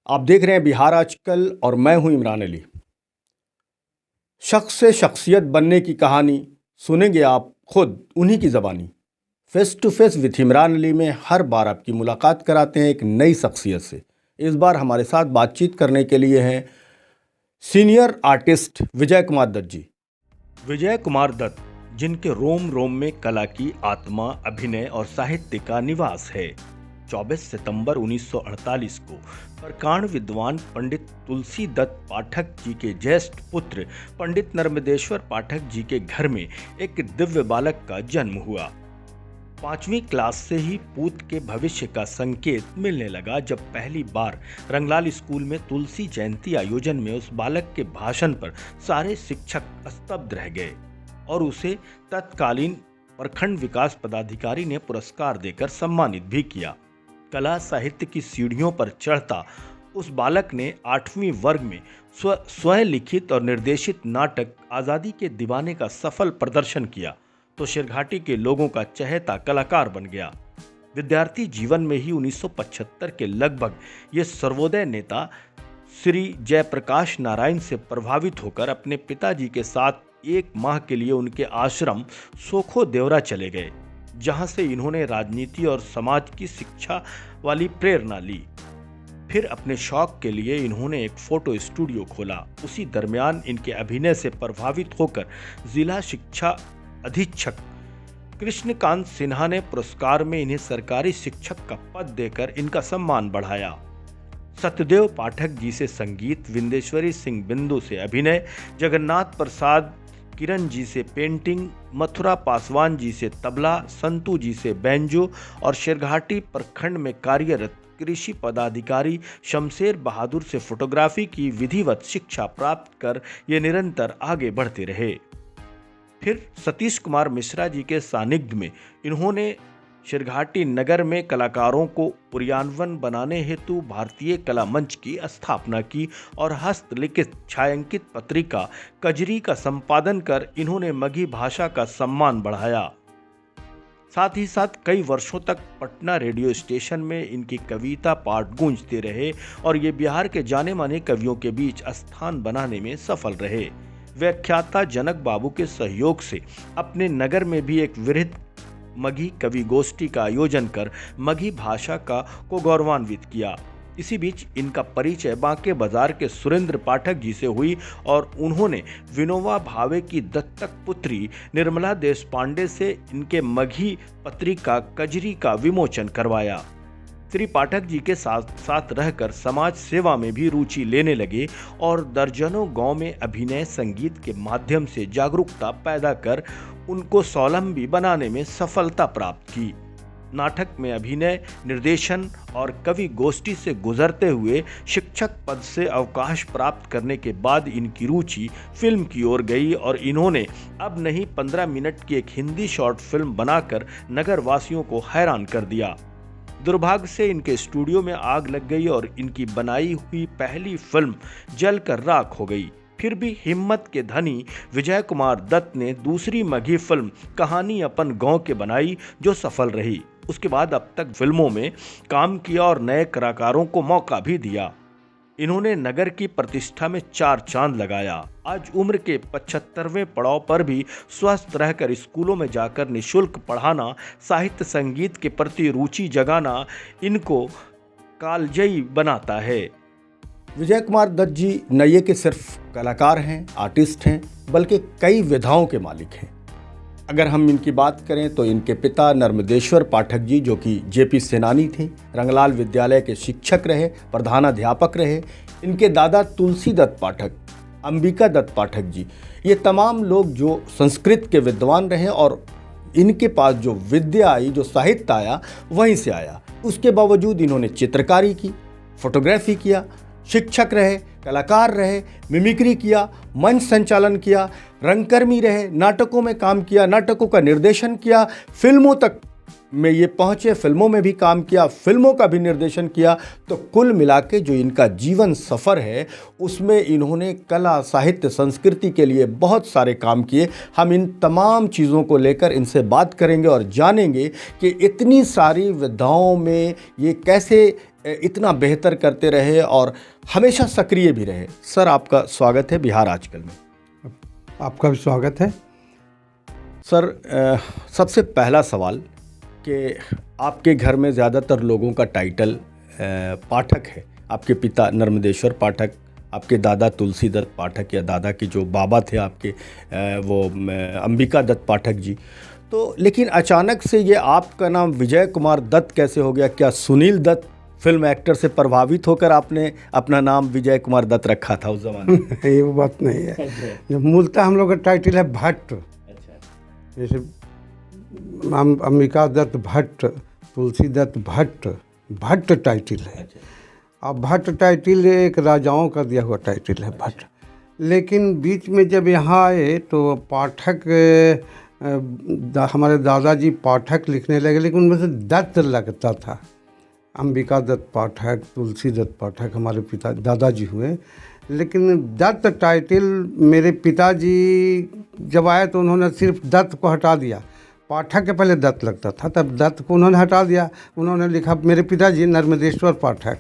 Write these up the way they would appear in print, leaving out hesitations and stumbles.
आप देख रहे हैं बिहार आजकल और मैं हूं इमरान अली। शख्स से शख्सियत बनने की कहानी सुनेंगे आप खुद उन्हीं की ज़बानी। Face to face with Imran Ali में हर बार आपकी मुलाकात कराते हैं एक नई शख्सियत से। इस बार हमारे साथ बातचीत करने के लिए हैं सीनियर आर्टिस्ट विजय कुमार दत्त जी। विजय कुमार दत्त, जिनके रोम रोम में कला की आत्मा, अभिनय और साहित्य का निवास है। 24 सितंबर 1948 को प्रकांड विद्वान पंडित तुलसी दत्त पाठक जी के ज्येष्ठ पुत्र पंडित नर्मदेश्वर पाठक जी के घर में एक दिव्य बालक का जन्म हुआ। 5वीं क्लास से ही पूत के भविष्य का संकेत मिलने लगा जब पहली बार रंगलाल स्कूल में तुलसी जयंती आयोजन में उस बालक के भाषण पर सारे शिक्षक स्तब्ध रह गए और उसे तत्कालीन प्रखंड विकास पदाधिकारी ने पुरस्कार देकर सम्मानित भी किया। कला साहित्य की सीढ़ियों पर चढ़ता उस बालक ने 8वीं वर्ग में स्वयं लिखित और निर्देशित नाटक आज़ादी के दीवाने का सफल प्रदर्शन किया तो शिरघाटी के लोगों का चहेता कलाकार बन गया। विद्यार्थी जीवन में ही 1975 के लगभग ये सर्वोदय नेता श्री जयप्रकाश नारायण से प्रभावित होकर अपने पिताजी के साथ 1 माह के लिए उनके आश्रम सोखो देवरा चले गए, जहां से इन्होंने राजनीति और समाज की शिक्षा वाली प्रेरणा ली। फिर अपने शौक के लिए इन्होंने एक फोटो स्टूडियो खोला। उसी दरमियान इनके अभिनय से प्रभावित होकर जिला शिक्षा अधीक्षक कृष्णकांत सिन्हा ने पुरस्कार में इन्हें सरकारी शिक्षक का पद देकर इनका सम्मान बढ़ाया। सत्यदेव पाठक जी से संगीत, विंदेश्वरी सिंह बिंदु से अभिनय, जगन्नाथ प्रसाद किरण जी से पेंटिंग, मथुरा पासवान जी से तबला, संतू जी से बैंजो और शिरघाटी प्रखंड में कार्यरत कृषि पदाधिकारी शमशेर बहादुर से फोटोग्राफी की विधिवत शिक्षा प्राप्त कर ये निरंतर आगे बढ़ते रहे। फिर सतीश कुमार मिश्रा जी के सानिध्य में इन्होंने शिरघाटी नगर में कलाकारों को उर्यान्वन बनाने हेतु भारतीय कला मंच की स्थापना की और हस्तलिखित छायांकित पत्रिका कजरी का संपादन कर इन्होंने मगही भाषा का सम्मान बढ़ाया। साथ ही साथ कई वर्षों तक पटना रेडियो स्टेशन में इनकी कविता पाठ गूंजते रहे और ये बिहार के जाने माने कवियों के बीच स्थान बनाने में सफल रहे। व्याख्याता जनक बाबू के सहयोग से अपने नगर में भी एक वृहद मगही कवि गोष्ठी का आयोजन कर मगही भाषा को गौरवान्वित किया। इसी बीच इनका परिचय बांके बाजार के सुरेंद्र पाठक जी से हुई और उन्होंने विनोबा भावे की दत्तक पुत्री निर्मला देशपांडे से इनके मगही पत्रिका कजरी का विमोचन करवाया। श्री पाठक जी के साथ साथ रहकर समाज सेवा में भी रुचि लेने लगे और दर्जनों गांव में अभिनय संगीत के माध्यम से जागरूकता पैदा कर उनको स्वावलंबी बनाने में सफलता प्राप्त की। नाटक में अभिनय, निर्देशन और कवि गोष्ठी से गुजरते हुए शिक्षक पद से अवकाश प्राप्त करने के बाद इनकी रुचि फिल्म की ओर गई और इन्होंने अब नहीं 15 मिनट की एक हिंदी शॉर्ट फिल्म बनाकर नगर वासियों को हैरान कर दिया। दुर्भाग्य से इनके स्टूडियो में आग लग गई और इनकी बनाई हुई पहली फिल्म जलकर राख हो गई। फिर भी हिम्मत के धनी विजय कुमार दत्त ने दूसरी मगही फिल्म कहानी अपन गांव के बनाई जो सफल रही। उसके बाद अब तक फिल्मों में काम किया और नए कलाकारों को मौका भी दिया। इन्होंने नगर की प्रतिष्ठा में 4 चांद लगाया। आज उम्र के 75वें पड़ाव पर भी स्वस्थ रहकर स्कूलों में जाकर निःशुल्क पढ़ाना, साहित्य संगीत के प्रति रुचि जगाना इनको कालजयी बनाता है। विजय कुमार दत्त जी न ये कि सिर्फ कलाकार हैं, आर्टिस्ट हैं, बल्कि कई विधाओं के मालिक हैं। अगर हम इनकी बात करें तो इनके पिता नर्मदेश्वर पाठक जी, जो कि जेपी सेनानी थे, रंगलाल विद्यालय के शिक्षक रहे, प्रधानाध्यापक रहे। इनके दादा तुलसी दत्त पाठक, अंबिका दत्त पाठक जी, ये तमाम लोग जो संस्कृत के विद्वान रहे और इनके पास जो विद्या आई, जो साहित्य आया, वहीं से आया। उसके बावजूद इन्होंने चित्रकारी की, फोटोग्राफी किया, शिक्षक रहे, कलाकार रहे, मिमिक्री किया, मंच संचालन किया, रंगकर्मी रहे, नाटकों में काम किया, नाटकों का निर्देशन किया, फिल्मों तक में ये पहुँचे, फिल्मों में भी काम किया, फिल्मों का भी निर्देशन किया। तो कुल मिला के जो इनका जीवन सफ़र है उसमें इन्होंने कला, साहित्य, संस्कृति के लिए बहुत सारे काम किए। हम इन तमाम चीज़ों को लेकर इनसे बात करेंगे और जानेंगे कि इतनी सारी विधाओं में ये कैसे इतना बेहतर करते रहे और हमेशा सक्रिय भी रहे। सर, आपका स्वागत है बिहार आजकल में। आपका भी स्वागत है। सर, सबसे पहला सवाल कि आपके घर में ज़्यादातर लोगों का टाइटल पाठक है। आपके पिता नर्मदेश्वर पाठक, आपके दादा तुलसी दत्त पाठक या दादा के जो बाबा थे आपके वो अंबिका दत्त पाठक जी। तो लेकिन अचानक से ये आपका नाम विजय कुमार दत्त कैसे हो गया? क्या सुनील दत्त फिल्म एक्टर से प्रभावित होकर आपने अपना नाम विजय कुमार दत्त रखा था उस जमाने में? ये वो बात नहीं है। जो मूलतः हम लोग का टाइटल है भट्ट। जैसे अंबिका दत्त भट्ट, तुलसी दत्त भट्ट, भट्ट टाइटल है। अब भट्ट टाइटल एक राजाओं का दिया हुआ टाइटल है भट्ट। लेकिन बीच में जब यहाँ आए तो पाठक हमारे दादाजी पाठक लिखने लगे, लेकिन उनमें से दत्त लगता था। अंबिका दत्त पाठक, तुलसी दत्त पाठक हमारे पिता दादाजी हुए, लेकिन दत्त टाइटल मेरे पिताजी जब आए तो उन्होंने सिर्फ दत्त को हटा दिया। पाठक के पहले दत्त लगता था, तब दत्त को उन्होंने हटा दिया। उन्होंने लिखा मेरे पिताजी नर्मदेश्वर पाठक,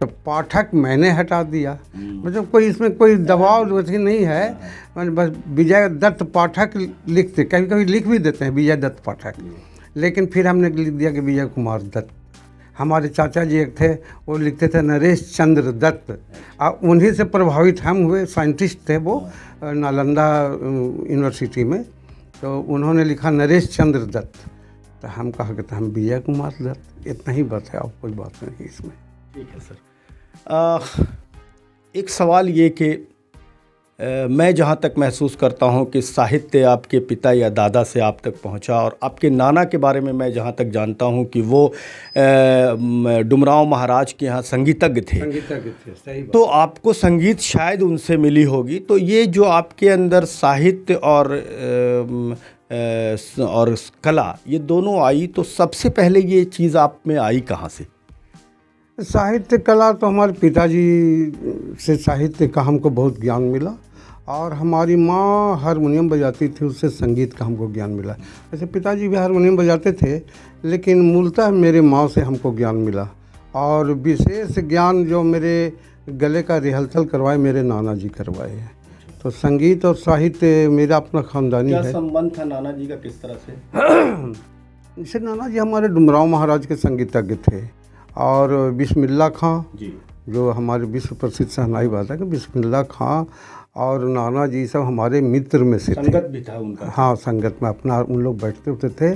तो पाठक मैंने हटा दिया। मतलब कोई इसमें कोई दबाव वैसे नहीं है, बस विजय दत्त पाठक लिखते, कभी कभी लिख भी देते हैं विजय दत्त पाठक, लेकिन फिर हमने लिख दिया कि विजय कुमार दत्त। हमारे चाचा जी एक थे, वो लिखते थे नरेश चंद्र दत्त, और उन्हीं से प्रभावित हम हुए। साइंटिस्ट थे वो नालंदा यूनिवर्सिटी में, तो उन्होंने लिखा नरेश चंद्र दत्त, तो हम कहा कि हम विजय कुमार दत्त। इतना ही बात है और कोई बात नहीं इसमें। ठीक है सर। एक सवाल ये कि मैं जहाँ तक महसूस करता हूँ कि साहित्य आपके पिता या दादा से आप तक पहुँचा, और आपके नाना के बारे में मैं जहाँ तक जानता हूँ कि वो डुमरांव महाराज के यहाँ संगीतज्ञ थे। सही बात। तो आपको संगीत शायद उनसे मिली होगी। तो ये जो आपके अंदर साहित्य और कला ये दोनों आई, तो सबसे पहले ये चीज़ आप में आई कहाँ से? साहित्य कला तो हमारे पिताजी से साहित्य का हमको बहुत ज्ञान मिला, और हमारी माँ हारमोनियम बजाती थी, उससे संगीत का हमको ज्ञान मिला। वैसे पिताजी भी हारमोनियम बजाते थे, लेकिन मूलतः मेरे माँ से हमको ज्ञान मिला। और विशेष ज्ञान जो मेरे गले का रिहर्सल करवाए मेरे नाना जी करवाए हैं। तो संगीत और साहित्य मेरा अपना खानदानी है। क्या संबंध था नाना जी का, किस तरह से? जैसे नाना जी हमारे डुमरांव महाराज के संगीतज्ञ थे, और बिस्मिल्लाह खां जी, जो हमारे विश्व प्रसिद्ध शहनाई वादक है, बिस्मिल्लाह खां और नाना जी सब हमारे मित्र में से थे। संगत भी था उनका? हाँ, संगत में अपना उन लोग बैठते होते थे।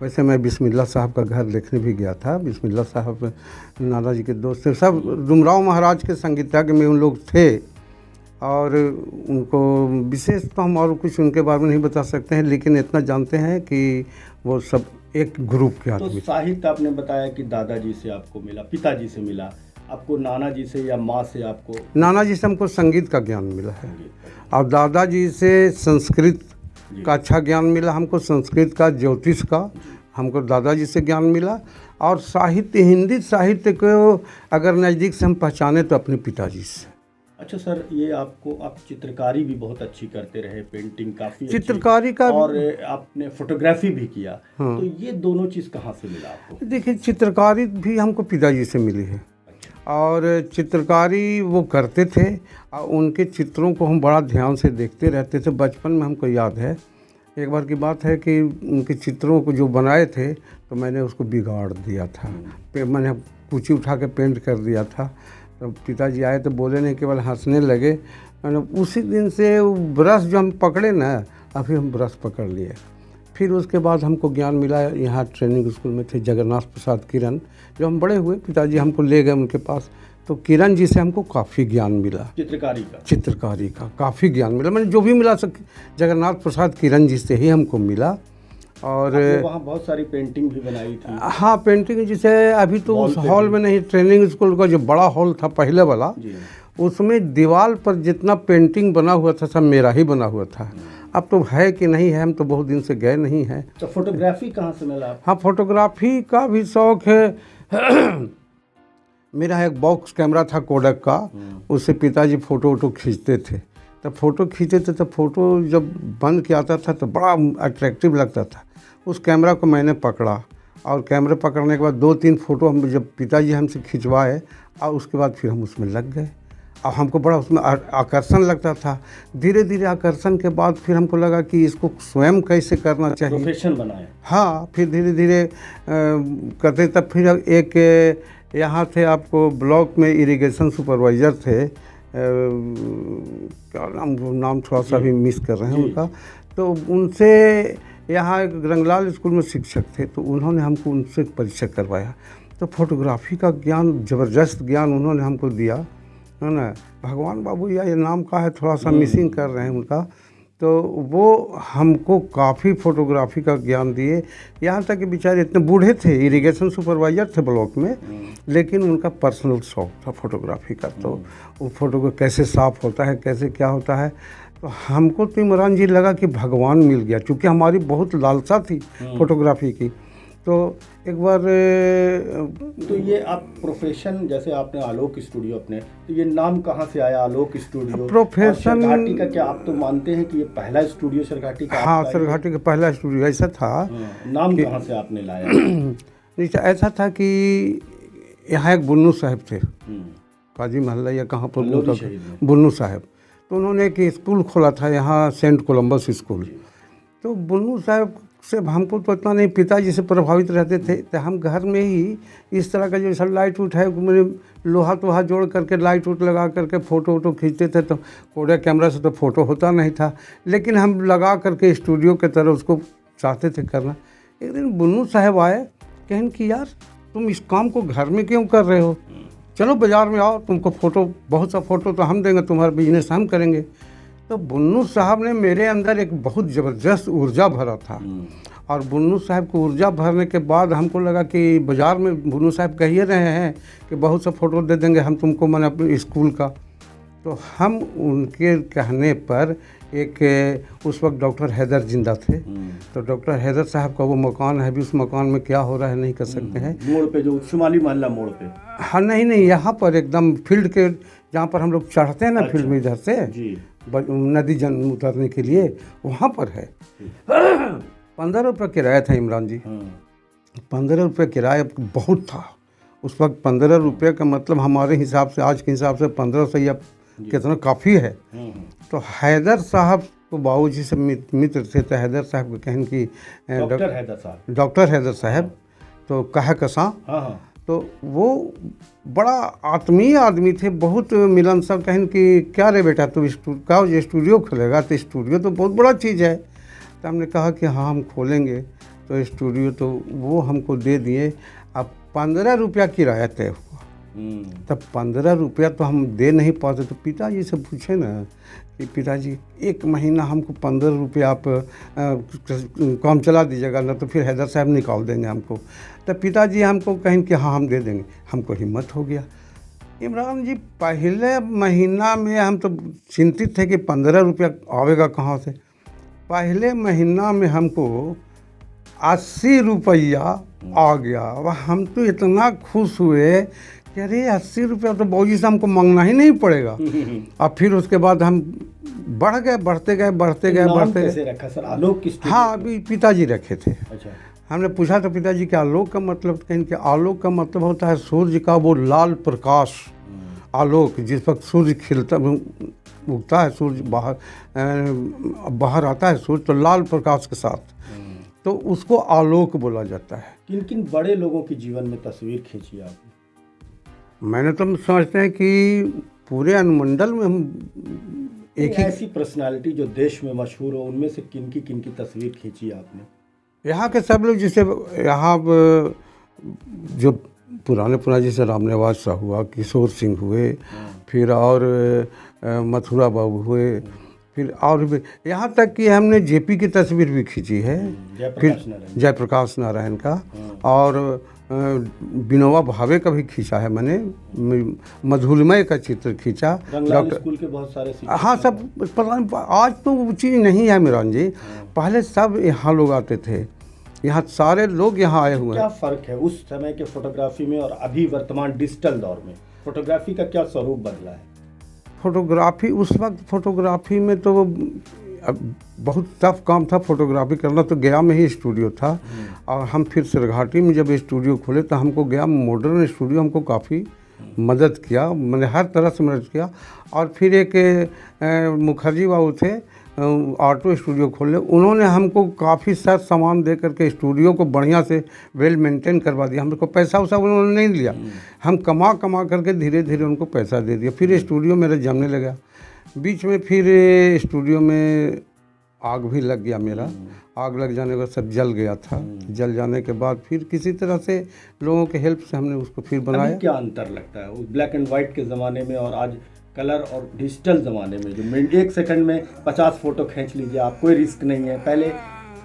वैसे मैं बिस्मिल्लाह साहब का घर देखने भी गया था। बिस्मिल्लाह साहब नाना जी के दोस्त थे। सब डुमरांव महाराज के संगीतज्ञ में उन लोग थे, और उनको विशेष तो हम और कुछ उनके बारे में नहीं बता सकते हैं, लेकिन इतना जानते हैं कि वो सब एक ग्रुप के आदमी। तो साहित्य आपने बताया कि दादाजी से आपको मिला, पिताजी से मिला, आपको नाना जी से या माँ से? आपको नाना जी से हमको संगीत का ज्ञान मिला है, और दादाजी से संस्कृत का अच्छा ज्ञान मिला हमको। संस्कृत का, ज्योतिष का हमको दादाजी से ज्ञान मिला। और साहित्य, हिंदी साहित्य को अगर नज़दीक से हम पहचाने तो अपने पिताजी से। अच्छा सर, ये आप चित्रकारी भी बहुत अच्छी करते रहे, पेंटिंग काफ़ी चित्रकारी का, और आपने फोटोग्राफी भी किया। हाँ। तो ये दोनों चीज़ कहाँ से मिला आपको? देखिए, चित्रकारी भी हमको पिताजी से मिली है। और चित्रकारी वो करते थे, और उनके चित्रों को हम बड़ा ध्यान से देखते रहते थे। बचपन में हमको याद है, एक बार की बात है कि उनके चित्रों को जो बनाए थे तो मैंने उसको बिगाड़ दिया था। मैंने कुची उठा के पेंट कर दिया था। तो पिताजी आए तो बोले नहीं, केवल हंसने लगे। मैंने उसी दिन से वो ब्रश जो हम पकड़े ना, अभी हम ब्रश पकड़ लिए। फिर उसके बाद हमको ज्ञान मिला, यहाँ ट्रेनिंग स्कूल में थे जगन्नाथ प्रसाद किरण, जो हम बड़े हुए पिताजी हमको ले गए उनके पास, तो किरण जी से हमको काफ़ी ज्ञान मिला। चित्रकारी का काफ़ी ज्ञान मिला। मैंने जो भी मिला जगन्नाथ प्रसाद किरण जी से ही हमको मिला। और वहाँ बहुत सारी पेंटिंग भी बनाई थी। हाँ, पेंटिंग जैसे अभी तो उस हॉल में नहीं, ट्रेनिंग स्कूल का जो बड़ा हॉल था पहले वाला, उसमें दीवार पर जितना पेंटिंग बना हुआ था सब मेरा ही बना हुआ था। अब तो है कि नहीं है, हम तो बहुत दिन से गए नहीं हैं। तो फोटोग्राफी कहाँ से मिला आपको? हाँ, फोटोग्राफी का भी शौक़ है। मेरा एक बॉक्स कैमरा था कोडक का, उससे पिताजी फ़ोटो वोटो खींचते थे। तब फ़ोटो खींचे थे तो फ़ोटो जब बंद किया आता था तो बड़ा अट्रैक्टिव लगता था। उस कैमरा को मैंने पकड़ा और कैमरे पकड़ने के बाद 2-3 फ़ोटो हम जब पिताजी हमसे खिंचवाए और उसके बाद फिर हम उसमें लग गए और हमको बड़ा उसमें आकर्षण लगता था। धीरे धीरे आकर्षण के बाद फिर हमको लगा कि इसको स्वयं कैसे करना चाहिए, प्रोफेशन बनाए। हाँ, फिर धीरे धीरे करते तब फिर एक यहाँ थे आपको ब्लॉक में इरिगेशन सुपरवाइज़र थे, क्या नाम थोड़ा सा भी मिस कर रहे हैं उनका, तो उनसे यहाँ एक रंगलाल स्कूल में शिक्षक थे, तो उन्होंने हमको उनसे परिचय करवाया। तो फोटोग्राफी का ज्ञान, ज़बरदस्त ज्ञान उन्होंने हमको दिया, है ना। भगवान बाबू या ये नाम का है, थोड़ा सा मिसिंग कर रहे हैं उनका, तो वो हमको काफ़ी फ़ोटोग्राफी का ज्ञान दिए। यहाँ तक कि बेचारे इतने बूढ़े थे, इरिगेशन सुपरवाइज़र थे ब्लॉक में, लेकिन उनका पर्सनल शौक था फोटोग्राफी का। तो वो फ़ोटो को कैसे साफ़ होता है, कैसे क्या होता है, तो हमको तो इमरान जी लगा कि भगवान मिल गया, क्योंकि हमारी बहुत लालसा थी फोटोग्राफी की। तो एक बार तो ये आप प्रोफेशन, जैसे आपने आलोक स्टूडियो अपने, तो ये नाम कहाँ से आया आलोक स्टूडियो? प्रोफेशन सरघाटी का क्या आप तो मानते हैं कि ये पहला स्टूडियो सरघाटी का? हाँ, सरघाटी का पहला स्टूडियो ऐसा था। नाम कहाँ से आपने लाया? नहीं, ऐसा था कि यहाँ एक बुन्नू साहब थे, काजी महल्ला या कहाँ पर, बुन्नू साहब, तो उन्होंने एक स्कूल खोला था यहाँ, सेंट कोलम्बस स्कूल। तो बुन्नू साहब से हमको तो इतना नहीं, पिताजी से प्रभावित रहते थे, तो हम घर में ही इस तरह का जैसा लाइट उठ है, मैंने लोहा तोहा जोड़ करके लाइट उट लगा करके फ़ोटो वोटो खींचते थे। तो कोड़ा कैमरा से तो फ़ोटो होता नहीं था, लेकिन हम लगा करके स्टूडियो के तरह उसको चाहते थे करना। एक दिन बुन्नू साहब आए, कहन कि यार तुम इस काम को घर में क्यों कर रहे हो, चलो बाज़ार में आओ, तुमको फ़ोटो, बहुत सा फ़ोटो तो हम देंगे, तुम्हारा बिजनेस हम करेंगे। तो बुन्नू साहब ने मेरे अंदर एक बहुत ज़बरदस्त ऊर्जा भरा था, और बुन्नू साहब को ऊर्जा भरने के बाद हमको लगा कि बाज़ार में बुन्नू साहब कह ही रहे हैं कि बहुत सा फ़ोटो दे देंगे हम तुमको, मैंने अपने स्कूल का। तो हम उनके कहने पर एक उस वक्त डॉक्टर हैदर जिंदा थे, तो डॉक्टर हैदर साहब का वो मकान है, अभी उस मकान में क्या हो रहा है नहीं कर सकते हैं, मोड़ पे जो शुमाली मोहल्ला मोड़ पे। हाँ, नहीं, यहाँ पर एकदम फील्ड के जहाँ पर हम लोग चढ़ते हैं ना, फील्ड में इधर से नदी जन उतरने के लिए, वहाँ पर है। 15 रुपये किराया था इमरान जी, 15 रुपये किराया बहुत था उस वक्त। 15 रुपये का मतलब हमारे हिसाब से, आज के हिसाब से 1500 या कितना काफ़ी है। तो हैदर साहब तो बाबूजी से मित्र थे, तो हैदर साहब को कहन कि डॉक्टर हैदर साहब तो कहा कसा, तो वो बड़ा आत्मीय आदमी थे, बहुत मिलनसार। कहन कि क्या रे बेटा, तू स्टूडियो खोलेगा? तो स्टूडियो तो बहुत बड़ा चीज़ है। तो हमने कहा कि हाँ हम खोलेंगे। तो स्टूडियो तो वो हमको दे दिए। अब 15 रुपया किराया तय हुआ, तब 15 रुपया तो हम दे नहीं पाते। तो पिताजी से पूछे ना कि पिताजी 1 महीना हमको 15 रुपया आप काम चला दीजिएगा, ना तो फिर हैदर साहब निकाल देंगे हमको। तो पिताजी हमको कहें कि हाँ हम दे देंगे। हमको हिम्मत हो गया। इमरान जी पहले महीना में हम तो चिंतित थे कि 15 रुपया आवेगा कहाँ से। पहले महीना में हमको 80 रुपया आ गया। अब हम तो इतना खुश हुए कि अरे 80 रुपया तो बाबूजी से हमको मांगना ही नहीं पड़ेगा। अब फिर उसके बाद हम बढ़ते गए। कैसे रखा सर? आलोक किस? हाँ, अभी पिताजी रखे थे। अच्छा। हमने पूछा था पिताजी कि आलोक का मतलब, कहें कि आलोक का मतलब होता है सूर्य का वो लाल प्रकाश। आलोक जिस वक्त सूर्य खिलता उगता है, सूर्य बाहर आता है सूर्य, तो लाल प्रकाश के साथ, तो उसको आलोक बोला जाता है। किन किन बड़े लोगों की जीवन में तस्वीर खींची आपने? मैंने तो समझते हैं कि पूरे अनुमंडल में हम एक ही ऐसी पर्सनालिटी जो देश में मशहूर हो, उनमें से किन की तस्वीर खींची आपने? यहाँ के सब लोग, जैसे यहाँ जो पुराने जैसे राम निवास शाह हुआ, किशोर सिंह हुए, फिर और मथुरा बाबू हुए, फिर और भी, यहाँ तक कि हमने जेपी की तस्वीर भी खींची है, फिर जयप्रकाश नारायण का, और विनोबा भावे का भी खींचा है मैंने, मधुलिमय का चित्र खींचा। डॉक्टर स्कूल के बहुत सारे, हाँ सब पता नहीं, आज तो वो चीज़ नहीं है मिरान जी। पहले सब यहाँ लोग आते थे, यहाँ सारे लोग यहाँ आए हुए हैं। क्या फ़र्क है उस समय के फोटोग्राफी में और अभी वर्तमान डिजिटल दौर में? फोटोग्राफी का क्या स्वरूप बदला है? फोटोग्राफी उस वक्त, फोटोग्राफी में तो अब बहुत टफ काम था फोटोग्राफी करना, तो गया में ही स्टूडियो था। और हम फिर सिरघाटी में जब स्टूडियो खोले तो हमको गया मॉडर्न स्टूडियो हमको काफ़ी मदद किया, मैंने हर तरह से मदद किया। और फिर एक मुखर्जी बाबू थे, ऑटो स्टूडियो खोले, उन्होंने हमको काफ़ी सारा सामान दे करके स्टूडियो को बढ़िया से वेल मेंटेन करवा दिया। हमको पैसा वैसा उन्होंने नहीं लिया, हम कमा कमा करके धीरे धीरे उनको पैसा दे दिया। फिर स्टूडियो मेरा जमने लगा। बीच में फिर स्टूडियो में आग भी लग गया मेरा, आग लग जाने के बाद सब जल गया था। जल जाने के बाद फिर किसी तरह से लोगों के हेल्प से हमने उसको फिर बनाया। अभी क्या अंतर लगता है उस ब्लैक एंड वाइट के ज़माने में और आज कलर और डिजिटल ज़माने में, जो 1 सेकंड में 50 फ़ोटो खींच लीजिए आप, कोई रिस्क नहीं है, पहले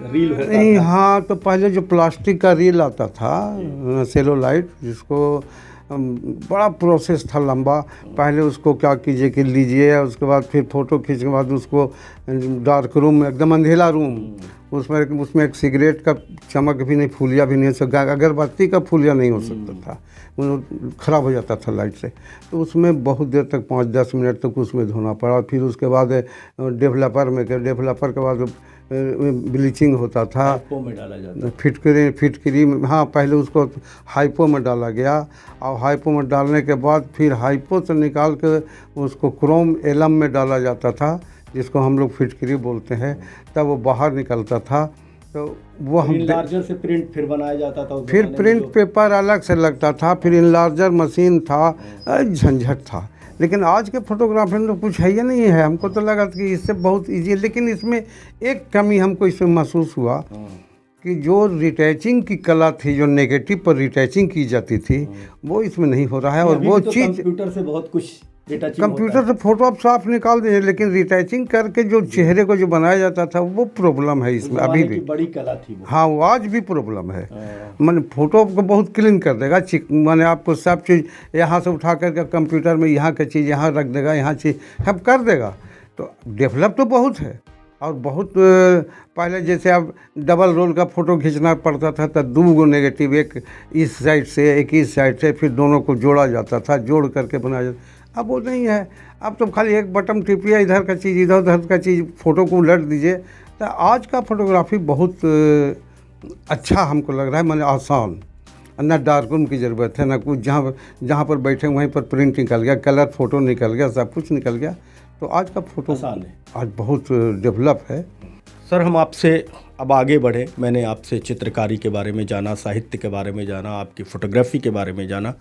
रील होता नहीं था। हाँ, तो पहले जो प्लास्टिक का रील आता था सेलोलाइट, जिसको बड़ा प्रोसेस था लंबा। पहले उसको क्या कीजिए कि लीजिए, उसके बाद फिर फ़ोटो खींचने के बाद उसको डार्क रूम में, एकदम अंधेरा रूम, उसमें एक सिगरेट का चमक भी नहीं, फूलिया भी नहीं हो सकता, अगरबत्ती का फूलिया नहीं हो सकता था, वो ख़राब हो जाता था लाइट से। तो उसमें बहुत देर तक 5-10 मिनट तक उसमें धोना पड़ा। फिर उसके बाद डेवलपर के बाद ब्लीचिंग होता था, हाइपो में डाला जाता है। फिटकरी में, हाँ पहले उसको हाइपो में डाला गया। और हाइपो में डालने के बाद फिर हाइपो से निकाल के उसको क्रोम एलम में डाला जाता था, जिसको हम लोग फिटकरी बोलते हैं, तब वो बाहर निकलता था। तो वो हम इनलार्जर से प्रिंट फिर बनाया जाता था। फिर प्रिंट पेपर अलग से लगता था, फिर इनलार्जर मशीन था, झंझट था। लेकिन आज के फोटोग्राफी में तो कुछ है ही नहीं है। हमको तो लगा कि इससे बहुत इजी है, लेकिन इसमें एक कमी हमको इसमें महसूस हुआ कि जो रिटैचिंग की कला थी, जो नेगेटिव पर रिटैचिंग की जाती थी, वो इसमें नहीं हो रहा है। और वो तो चीज़ कंप्यूटर से बहुत कुछ कंप्यूटर से फोटो आप साफ निकाल दीजिए, लेकिन रिटैचिंग करके जो चेहरे को जो बनाया जाता था, वो प्रॉब्लम है इसमें अभी भी। बड़ी कला थी वो। हाँ, वो आज भी प्रॉब्लम है। मैंने फ़ोटो को बहुत क्लीन कर देगा, मैंने आपको सब चीज़ यहाँ से उठा करके कंप्यूटर में यहाँ की चीज़ यहाँ रख देगा, यहाँ चीज़ सब कर देगा। तो डेवलप तो बहुत है। और बहुत पहले जैसे अब डबल रोल का फ़ोटो खींचना पड़ता था, तो 2 नेगेटिव, एक इस साइड से एक इस साइड से, फिर दोनों को जोड़ा जाता था, जोड़ करके बनाया जाता। अब वो नहीं है, अब तो खाली एक बटन टिपिए, इधर का चीज़ इधर, उधर का चीज़, फ़ोटो को उलट दीजिए। तो आज का फोटोग्राफी बहुत अच्छा हमको लग रहा है, माने आसान। ना डार्क रूम की ज़रूरत है, ना कुछ, जहाँ पर बैठे वहीं पर प्रिंट निकल गया, कलर फ़ोटो निकल गया, सब कुछ निकल गया। तो आज का फ़ोटो आसान है, आज बहुत डेवलप है। सर हम आपसे अब आगे बढ़े। मैंने आपसे चित्रकारी के बारे में जाना, साहित्य के बारे में जाना, आपकी फ़ोटोग्राफी के बारे में जाना।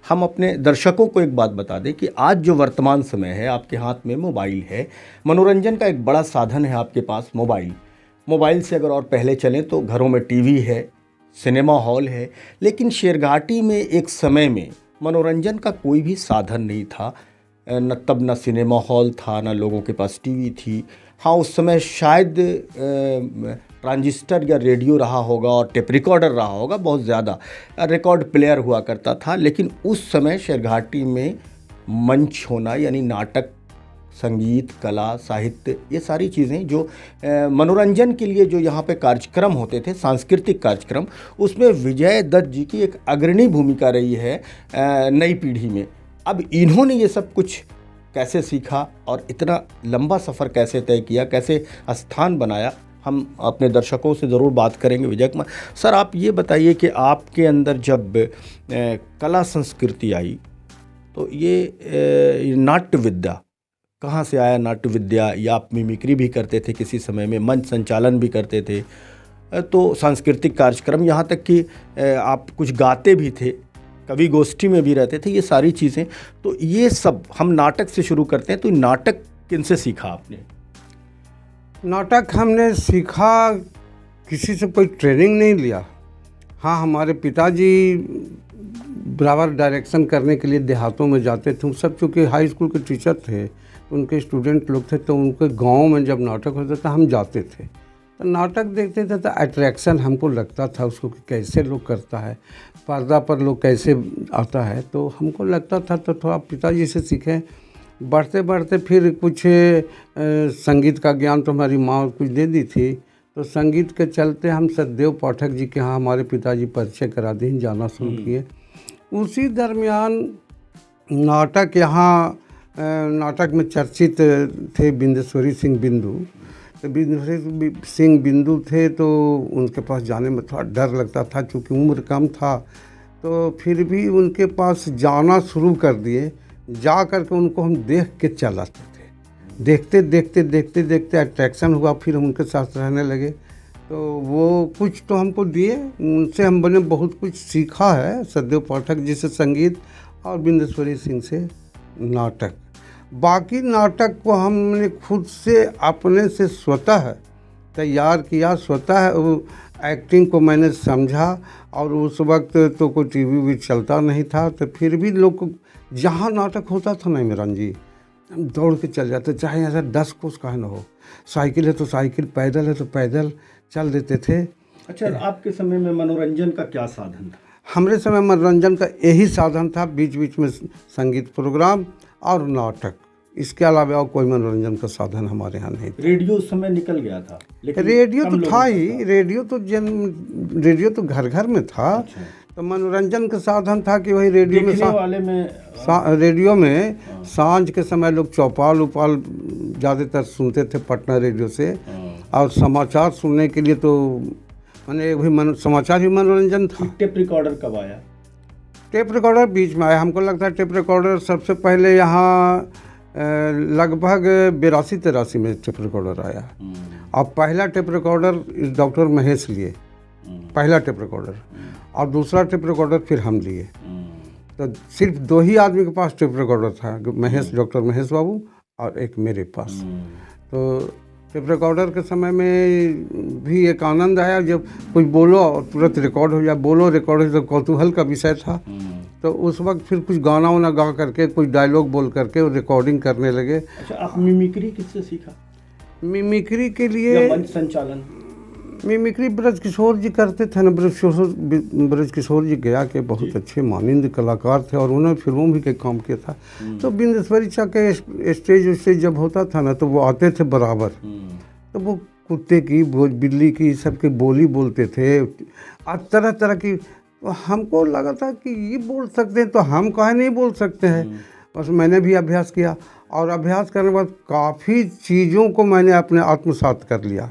हम अपने दर्शकों को एक बात बता दें कि आज जो वर्तमान समय है, आपके हाथ में मोबाइल है, मनोरंजन का एक बड़ा साधन है आपके पास मोबाइल से अगर और पहले चलें तो घरों में टीवी है, सिनेमा हॉल है, लेकिन शेरघाटी में एक समय में मनोरंजन का कोई भी साधन नहीं था। तब न सिनेमा हॉल था, न लोगों के पास टीवी थी। हाँ, उस समय शायद ट्रांजिस्टर या रेडियो रहा होगा और टेप रिकॉर्डर रहा होगा, बहुत ज़्यादा रिकॉर्ड प्लेयर हुआ करता था। लेकिन उस समय शेरघाटी में मंच होना, यानी नाटक, संगीत, कला, साहित्य, ये सारी चीज़ें जो मनोरंजन के लिए जो यहाँ पे कार्यक्रम होते थे, सांस्कृतिक कार्यक्रम, उसमें विजय दत्त जी की एक अग्रणी भूमिका रही है नई पीढ़ी में। अब इन्होंने ये सब कुछ कैसे सीखा और इतना लंबा सफ़र कैसे तय किया, कैसे स्थान बनाया, हम अपने दर्शकों से ज़रूर बात करेंगे। विजय कुमार सर, आप ये बताइए कि आपके अंदर जब कला संस्कृति आई तो ये नाट्य विद्या कहाँ से आया? नाट्य विद्या, या आप मिमिक्री भी करते थे किसी समय में, मंच संचालन भी करते थे, तो सांस्कृतिक कार्यक्रम, यहाँ तक कि आप कुछ गाते भी थे, कवि गोष्ठी में भी रहते थे, ये सारी चीज़ें। तो ये सब हम नाटक से शुरू करते हैं। तो नाटक किनसे सीखा आपने? नाटक हमने सीखा, किसी से कोई ट्रेनिंग नहीं लिया। हाँ, हमारे पिताजी बराबर डायरेक्शन करने के लिए देहातों में जाते थे। सब चूँकि हाई स्कूल के टीचर थे, उनके स्टूडेंट लोग थे, तो उनके गांव में जब नाटक होता था हम जाते थे। तो नाटक देखते थे तो अट्रैक्शन हमको लगता था उसको कि कैसे लोग करता है, पर्दा पर लोग कैसे आता है, तो हमको लगता था। तो थोड़ा पिताजी से सीखे। बढ़ते बढ़ते फिर कुछ संगीत का ज्ञान तो हमारी माँ कुछ दे दी थी, तो संगीत के चलते हम सतदेव पाठक जी के यहाँ हमारे पिताजी परिचय करा दी, जाना शुरू किए। उसी दरमियान नाटक यहाँ नाटक में चर्चित थे बिंदेश्वरी सिंह बिंदु। तो बिंदु सिंह बिंदु थे, तो उनके पास जाने में थोड़ा डर लगता था क्योंकि उम्र कम था। तो फिर भी उनके पास जाना शुरू कर दिए। जा कर के उनको हम देख के चल आते थे। देखते देखते देखते देखते अट्रैक्शन हुआ, फिर हम उनके साथ रहने लगे। तो वो कुछ तो हमको दिए, उनसे हमने बहुत कुछ सीखा है। सतदेव पाठक जी से संगीत और बिंदेश्वरी सिंह से नाटक। बाकी नाटक को हमने खुद से अपने से स्वतः तैयार किया, स्वतः एक्टिंग को मैंने समझा। और उस वक्त तो कोई टीवी भी चलता नहीं था, तो फिर भी लोग जहाँ नाटक होता था ना इमरान जी, हम दौड़ के चल जाते, चाहे ऐसा 10 कोस काहे ना हो। साइकिल है तो साइकिल, पैदल है तो पैदल चल देते थे। अच्छा, आपके समय में मनोरंजन का क्या साधन था? हमारे समय मनोरंजन का यही साधन था, बीच बीच में संगीत प्रोग्राम और नाटक। इसके अलावा और कोई मनोरंजन का साधन हमारे यहाँ नहीं था। रेडियो उस समय निकल गया था, लेकिन रेडियो कम तो लोगों था को ही, रेडियो तो घर घर में था। अच्छा। तो मनोरंजन का साधन था कि वही रेडियो में देखने वाले में रेडियो में सांझ के समय लोग चौपाल उपाल ज़्यादातर सुनते थे पटना रेडियो से। और समाचार सुनने के लिए तो मैंने वही समाचार ही मनोरंजन था। टेप रिकॉर्डर कब आया? टेप रिकॉर्डर बीच में आया। हमको लगता है टेप रिकॉर्डर सबसे पहले यहाँ लगभग 82-83 में टेप रिकॉर्डर आया। और पहला टेप रिकॉर्डर डॉक्टर महेश लिए, पहला टेप रिकॉर्डर। और दूसरा टेप रिकॉर्डर फिर हम लिए। तो सिर्फ 2 ही आदमी के पास टेप रिकॉर्डर था, डॉक्टर महेश बाबू और एक मेरे पास। तो टेप रिकॉर्डर के समय में भी एक आनंद आया, जब कुछ बोलो और तुरंत रिकॉर्ड हो जाए, बोलो रिकॉर्ड हो जाए। तो कौतूहल का विषय था। तो उस वक्त फिर कुछ गाना वाना गा करके, कुछ डायलॉग बोल करके रिकॉर्डिंग करने लगे। अच्छा, आप मिमिक्री किससे सीखा? मिमिक्री के लिए मंच संचालन? मिमिक्री ब्रज किशोर जी करते थे ना। ब्रज किशोर जी गया के बहुत अच्छे मानिंद कलाकार थे और उन्होंने फिल्मों भी के काम किया था। तो बिंदेश्वरी चा के स्टेज जब होता था ना, तो वो आते थे बराबर। तो वो कुत्ते की, बिल्ली की, सबकी बोली बोलते थे और तरह तरह की। तो हमको लगा था कि ये बोल सकते हैं तो हम काहे नहीं बोल सकते हैं। बस मैंने भी अभ्यास किया और अभ्यास करने के बाद काफ़ी चीज़ों को मैंने अपने आत्मसात कर लिया।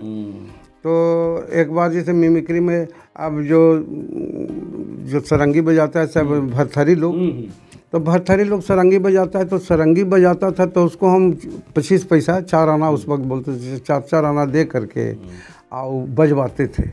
तो एक बार जैसे मिमिक्री में अब जो सरंगी बजाता है सब भरथरी लोग, तो भरथरी लोग सरंगी बजाता है, तो सरंगी बजाता था तो उसको हम 25 पैसा 4 आना उस वक्त बोलते थे, 4 आना दे करके और बजवाते थे।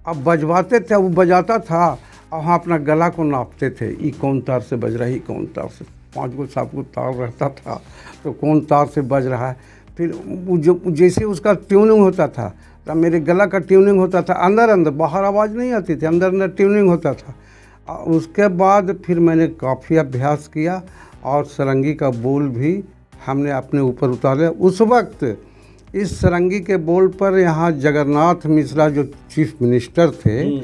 अब बजवाते थे, वो बजाता था और वहाँ अपना गला को नापते थे, ये कौन तार से बज रहा है, कौन तार से। 5 गो 7 गो तार रहता था, तो कौन तार से बज रहा है। फिर जो जैसे उसका ट्यूनिंग होता था, तो मेरे गला का ट्यूनिंग होता था, अंदर अंदर, बाहर आवाज़ नहीं आती थी, अंदर अंदर ट्यूनिंग होता था। उसके बाद फिर मैंने काफ़ी अभ्यास किया और सरंगी का बोल भी हमने अपने ऊपर उतारे। उस वक्त इस सरंगी के बोल पर यहाँ जगन्नाथ मिश्रा जो चीफ मिनिस्टर थे,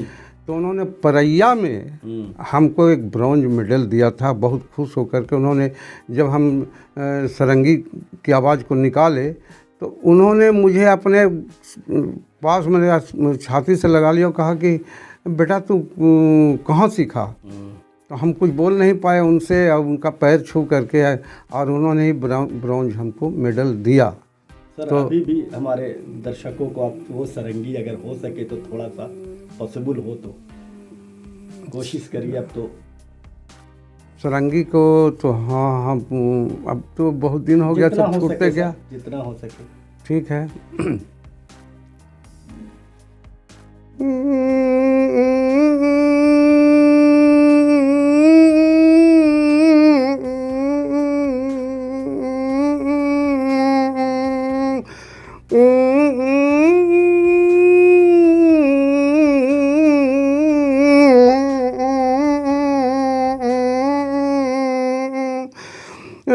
तो उन्होंने परैया में हमको एक ब्रॉन्ज मेडल दिया था। बहुत खुश होकर के उन्होंने, जब हम सरंगी की आवाज़ को निकाले, तो उन्होंने मुझे अपने पास मेरे छाती से लगा लिया और कहा कि बेटा तू कहाँ सीखा। तो हम कुछ बोल नहीं पाए उनसे, और उनका पैर छू करके, और उन्होंने ही ब्रॉन्ज हमको मेडल दिया। सर, तो अभी भी हमारे दर्शकों को आप वो सरंगी अगर हो सके तो थोड़ा सा पॉसिबल हो तो कोशिश करिए। अब तो सरंगी को तो हाँ, अब तो बहुत दिन हो गया, सब छूटते गया, जितना हो सके। ठीक है।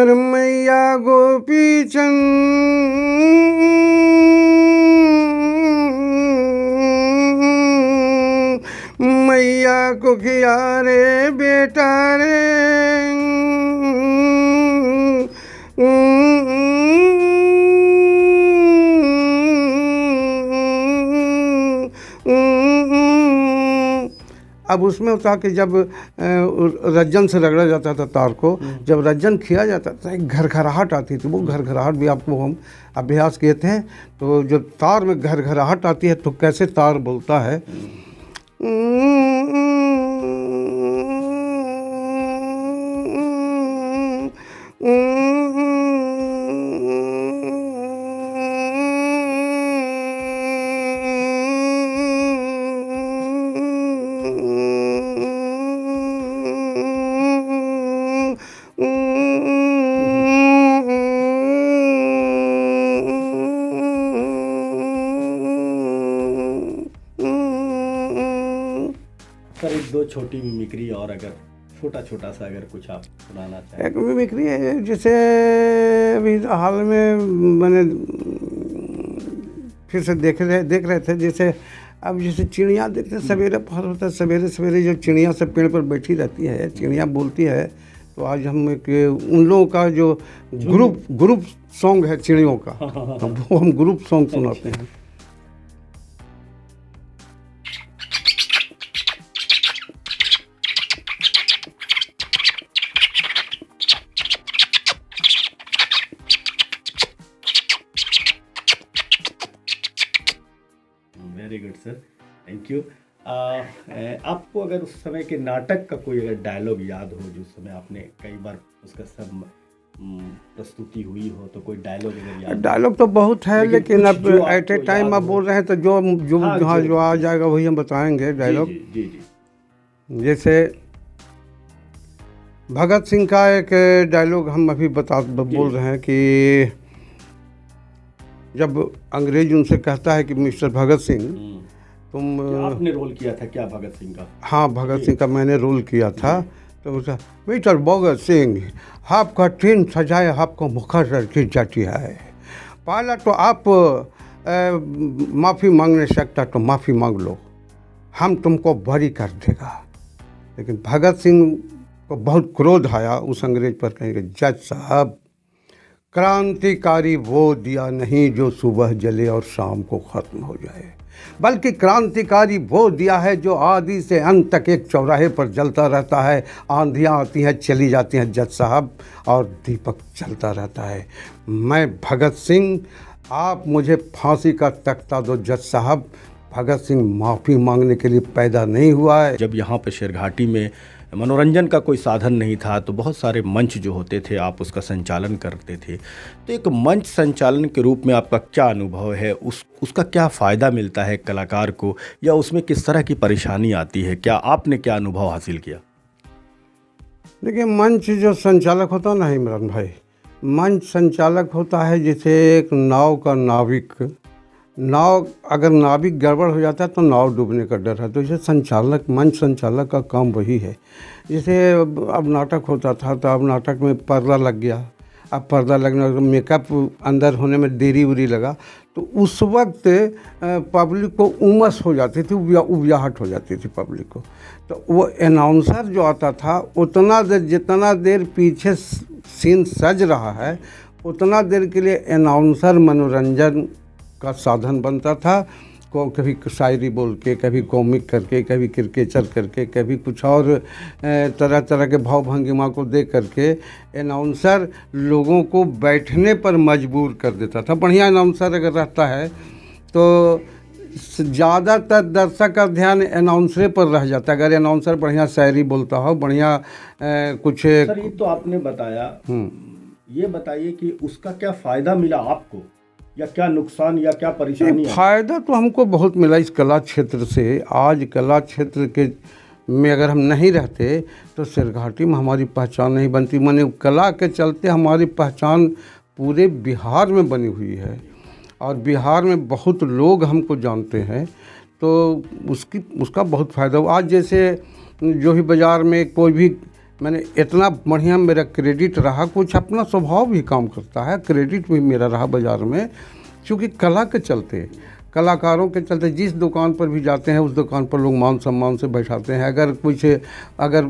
मैया गोपी मैया को किया रे बेटा रे, अब उसमें होता कि जब रज्जन से रगड़ा जाता था तार को, जब रज्जन किया जाता था एक घरघराहट आती थी। वो घरघराहट भी आपको हम अभ्यास किए थे। तो जब तार में घरघराहट आती है तो कैसे तार बोलता है, सर एक दो छोटी मिमिक्री और अगर छोटा छोटा सा अगर कुछ आप सुनाना चाहें। एक मिमिक्री है, जैसे अभी हाल में मैंने फिर से देख रहे थे, जैसे अब जैसे चिड़िया देखते हैं, सवेरे पहर होता है, सवेरे सवेरे जो चिड़िया सब पेड़ पर बैठी रहती है, चिड़िया बोलती है। तो आज हम एक उन लोगों का जो ग्रुप सॉन्ग है चिड़ियों का, वो हम ग्रुप सॉन्ग सुनाते हैं। Very good sir, thank you. आपको अगर उस समय के नाटक का कोई अगर डायलॉग याद हो, जो समय आपने कई बार उसका सब प्रस्तुति हुई हो, तो कोई डायलॉग अगर याद? डायलॉग तो बहुत है, लेकिन अब एट ए टाइम आप बोल रहे हैं तो जो जो हाँ, हाँ जो आ जाएगा वही हम बताएंगे डायलॉग। जी जी जी। जैसे भगत सिंह का एक डायलॉग हम अभी बोल रहे हैं कि जब अंग्रेज उनसे कहता है कि मिस्टर भगत सिंह तुम, आपने रोल किया था क्या भगत सिंह का? हाँ, भगत सिंह का मैंने रोल किया था। तो उसका, मिस्टर भगत सिंह आपका ट्रेन सजाए आपको मुखर्रर की जाती है, पहला तो आप माफ़ी मांगने सकता तो माफ़ी मांग लो, हम तुमको बरी कर देगा। लेकिन भगत सिंह को बहुत क्रोध आया उस अंग्रेज पर, कहेंगे जज साहब क्रांतिकारी वो दिया नहीं जो सुबह जले और शाम को ख़त्म हो जाए, बल्कि क्रांतिकारी वो दिया है जो आदि से अंत तक एक चौराहे पर जलता रहता है। आंधियाँ आती हैं चली जाती हैं जज साहब, और दीपक चलता रहता है। मैं भगत सिंह, आप मुझे फांसी का तख्ता दो जज साहब। भगत सिंह माफ़ी मांगने के लिए पैदा नहीं हुआ है। जब यहाँ पे शेरघाटी में मनोरंजन का कोई साधन नहीं था, तो बहुत सारे मंच जो होते थे आप उसका संचालन करते थे। तो एक मंच संचालन के रूप में आपका क्या अनुभव है? उसका क्या फ़ायदा मिलता है कलाकार को, या उसमें किस तरह की परेशानी आती है? क्या आपने क्या अनुभव हासिल किया? देखिए, मंच जो संचालक होता ना इमरान भाई, मंच संचालक होता है जैसे एक नाव का नाविक। नाव अगर नाविक गड़बड़ हो जाता है तो नाव डूबने का डर है। तो इसे संचालक, मंच संचालक का काम वही है। जैसे अब नाटक होता था तो अब नाटक में पर्दा लग गया, अब पर्दा लगने का मेकअप अंदर होने में देरी उरी लगा, तो उस वक्त पब्लिक को उमस हो जाती थी, उबियाहट हो जाती थी पब्लिक को। तो वो अनाउंसर जो आता था, उतना देर जितना देर पीछे सीन सज रहा है उतना देर के लिए अनाउंसर मनोरंजन का साधन बनता था। कभी शायरी बोल के, कभी कॉमिक करके, कभी क्रिकेचर करके, कभी कुछ और तरह तरह के भाव भंगिमा को देख करके अनाउंसर लोगों को बैठने पर मजबूर कर देता था। बढ़िया अनाउंसर अगर रहता है तो ज़्यादातर दर्शक का ध्यान अनाउंसरे पर रह जाता है। अगर अनाउंसर बढ़िया शायरी बोलता हो, बढ़िया कुछ। सर ये तो आपने बताया, ये बताइए कि उसका क्या फ़ायदा मिला आपको, या क्या नुकसान या क्या परेशानी? फ़ायदा तो हमको बहुत मिला इस कला क्षेत्र से। आज कला क्षेत्र के में अगर हम नहीं रहते तो शेरघाटी में हमारी पहचान नहीं बनती। माने कला के चलते हमारी पहचान पूरे बिहार में बनी हुई है, और बिहार में बहुत लोग हमको जानते हैं, तो उसका बहुत फ़ायदा हुआ। आज जैसे जो भी बाज़ार में कोई भी, मैंने इतना बढ़िया मेरा क्रेडिट रहा, कुछ अपना स्वभाव भी काम करता है, क्रेडिट भी मेरा रहा बाज़ार में, क्योंकि कला के चलते, कलाकारों के चलते जिस दुकान पर भी जाते हैं उस दुकान पर लोग मान सम्मान से बैठाते हैं। अगर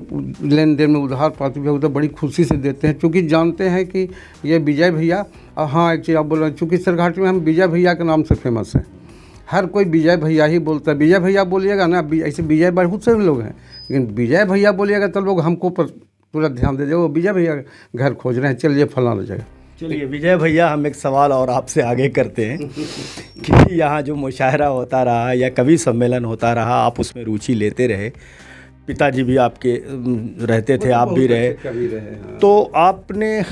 लेन देन में उधार पाती भी हो तो बड़ी खुशी से देते हैं, क्योंकि जानते हैं कि ये विजय भैया। हाँ, एक चीज़ आप बोल रहे हैं, चूँकि शेरघाटी में हम विजय भैया के नाम से फेमस हैं। हर कोई विजय भैया ही बोलता है। विजय भैया बोलिएगा ना, ऐसे विजय बहुत से लोग हैं, लेकिन विजय भैया बोलिएगा तो लोग हमको पर तुरंत ध्यान दे जाओ, विजय भैया घर खोज रहे हैं, चलिए फलाना जगह। चलिए विजय भैया, हम एक सवाल और आपसे आगे करते हैं कि यहाँ जो मुशायरा होता रहा या कवि सम्मेलन होता रहा, आप उसमें रुचि लेते रहे, पिताजी भी आपके रहते थे, आप भी रहे, कवि रहे। हाँ। तो आपने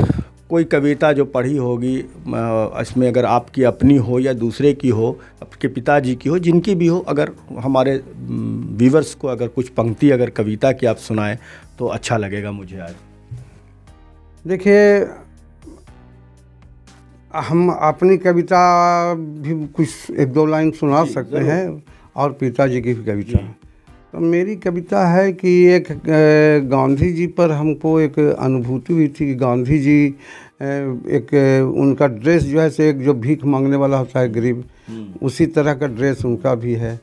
कोई कविता जो पढ़ी होगी, इसमें अगर आपकी अपनी हो या दूसरे की हो, आपके पिताजी की हो, जिनकी भी हो, अगर हमारे व्यूवर्स को अगर कुछ पंक्ति अगर कविता की आप सुनाएं तो अच्छा लगेगा मुझे आज। देखिए, हम अपनी कविता भी कुछ एक दो लाइन सुना सकते हैं और पिताजी की भी कविता। तो मेरी कविता है कि एक गांधी जी पर हमको एक अनुभूति हुई थी कि गांधी जी एक उनका ड्रेस जो है से एक जो भीख मांगने वाला होता है गरीब, उसी तरह का ड्रेस उनका भी है।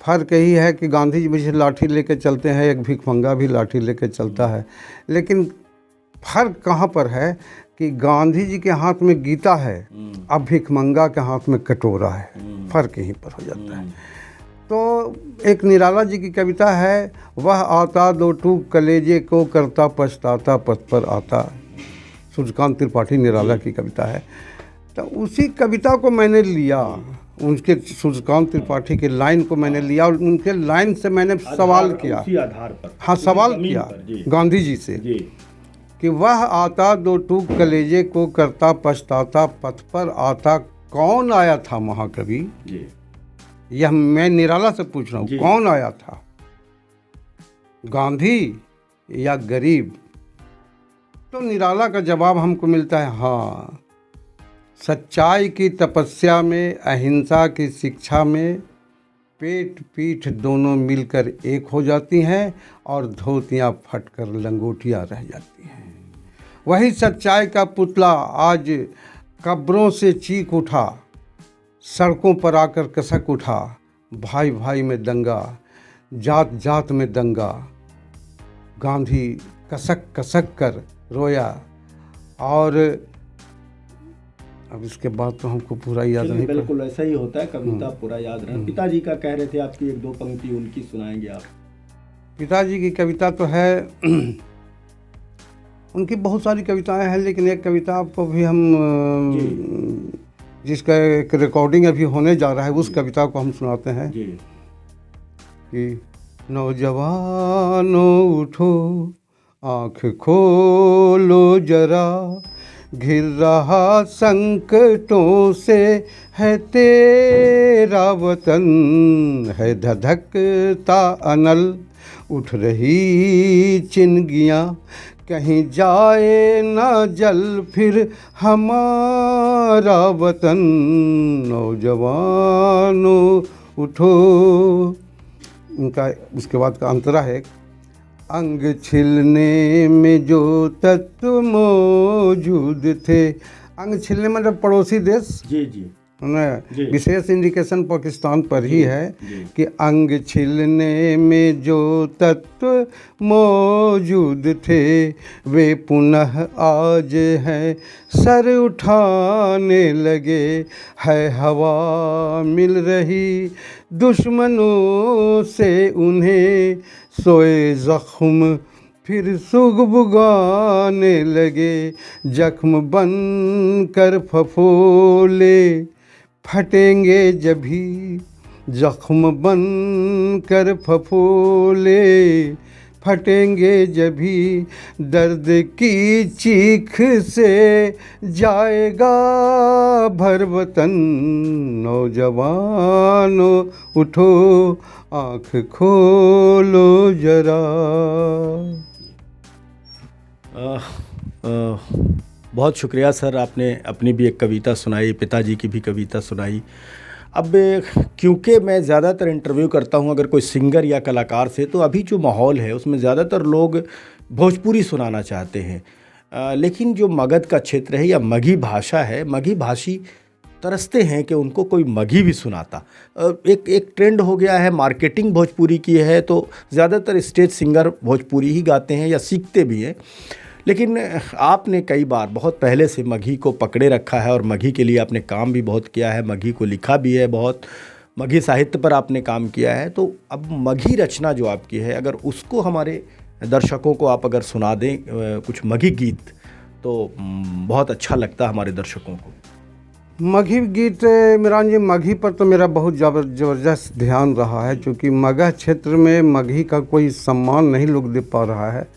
फ़र्क यही है कि गांधी जी भी लाठी लेके चलते हैं, एक भिखमंगा भी लाठी लेके चलता है। लेकिन फ़र्क कहाँ पर है कि गांधी जी के हाथ में गीता है, अब भिखमंगा के हाथ में कटोरा है। फ़र्क यहीं पर हो जाता है। तो एक निराला जी की कविता है, वह आता दो टूक कलेजे को करता पछताता पथ पर आता। सूर्यकांत त्रिपाठी निराला की कविता है। तो उसी कविता को मैंने लिया, उनके सूर्यकांत त्रिपाठी के लाइन को मैंने लिया और उनके लाइन से मैंने सवाल किया, उसी आधार पर, हाँ सवाल किया गांधी जी से कि वह आता दो टूक कलेजे को करता पछताता पथ पर आता, कौन आया था महाकवि? यह मैं निराला से पूछ रहा हूँ, कौन आया था, गांधी या गरीब? तो निराला का जवाब हमको मिलता है, हाँ, सच्चाई की तपस्या में, अहिंसा की शिक्षा में पेट पीठ दोनों मिलकर एक हो जाती हैं और धोतियाँ फटकर लंगोटियाँ रह जाती हैं। वही सच्चाई का पुतला आज कब्रों से चीख उठा, सड़कों पर आकर कसक उठा, भाई भाई में दंगा, जात जात में दंगा। गांधी कसक कसक कर रोया। और अब इसके बाद तो हमको पूरा याद नहीं। बिल्कुल ऐसा ही होता है, कविता पूरा याद रहा। पिताजी का कह रहे थे आपकी एक दो पंक्ति, उनकी सुनाएंगे आप? पिताजी की कविता तो है, उनकी बहुत सारी कविताएं हैं, लेकिन एक कविता आपको भी हम जिसका एक रिकॉर्डिंग अभी होने जा रहा है, उस कविता को हम सुनाते हैं कि नौजवानों उठो, आँख खोलो जरा, घिर रहा संकटों से है तेरा वतन, है धधकता अनल, उठ रही चिंगियाँ, कहीं जाए ना जल फिर हमारा वतन, नौजवानों उठो। उनका उसके बाद का अंतरा है, अंग छिलने में जो तत्व मौजूद थे। अंग छिलने मतलब पड़ोसी देश, विशेष इंडिकेशन पाकिस्तान पर ही है कि अंग छिलने में जो तत्व मौजूद थे वे पुनः आज हैं सर उठाने लगे, है हवा मिल रही दुश्मनों से उन्हें, सोए जख्म फिर सुगबुगाने लगे, जख्म बन कर फफोले फटेंगे जभी, जख्म बन कर फफोले फटेंगे जभी, दर्द की चीख से जाएगा भर वतन, नौजवानों उठो, आँख खोलो जरा। बहुत शुक्रिया सर, आपने अपनी भी एक कविता सुनाई, पिताजी की भी कविता सुनाई। अब क्योंकि मैं ज़्यादातर इंटरव्यू करता हूं अगर कोई सिंगर या कलाकार से, तो अभी जो माहौल है उसमें ज़्यादातर लोग भोजपुरी सुनाना चाहते हैं, लेकिन जो मगध का क्षेत्र है या मगही भाषा है, मगही भाषी तरसते हैं कि उनको कोई मगही भी सुनाता। एक ट्रेंड हो गया है, मार्केटिंग भोजपुरी की है, तो ज़्यादातर स्टेज सिंगर भोजपुरी ही गाते हैं या सीखते भी हैं। लेकिन आपने कई बार बहुत पहले से मगही को पकड़े रखा है और मगही के लिए आपने काम भी बहुत किया है, मगही को लिखा भी है बहुत, मगही साहित्य पर आपने काम किया है, तो अब मगही रचना जो आपकी है, अगर उसको हमारे दर्शकों को आप अगर सुना दें कुछ मगही गीत, तो बहुत अच्छा लगता हमारे दर्शकों को। मगही गीत इमरान जी, मगही पर तो मेरा बहुत ज़बरदस्त ध्यान रहा है, क्योंकि मगह क्षेत्र में मगही का कोई सम्मान नहीं लोग दे पा रहा है।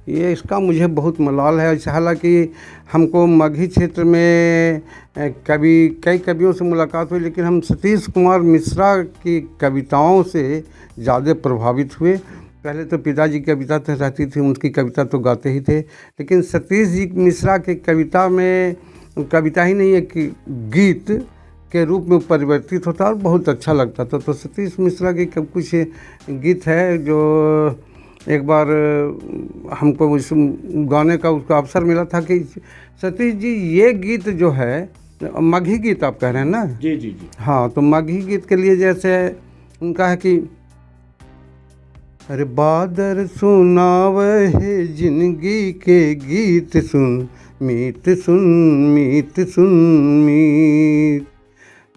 ये इसका मुझे बहुत मलाल है। हालांकि हमको मगही क्षेत्र में कई कवियों से मुलाकात हुई, लेकिन हम सतीश कुमार मिश्रा की कविताओं से ज़्यादा प्रभावित हुए। पहले तो पिताजी की कविता तो रहती थी, उनकी कविता तो गाते ही थे, लेकिन सतीश जी मिश्रा की कविता में कविता ही नहीं है कि गीत के रूप में परिवर्तित होता और बहुत अच्छा लगता था। तो सतीश मिश्रा की कुछ गीत है जो एक बार हमको उस गाने का उसका अवसर मिला था कि सतीश जी ये गीत जो है, मगही गीत आप कह रहे हैं ना? जी जी जी। हाँ, तो मगही गीत के लिए जैसे उनका है कि अरे बादर सुनावे जिंदगी के गीत सुन, मीत सुन मीत सुन मीत।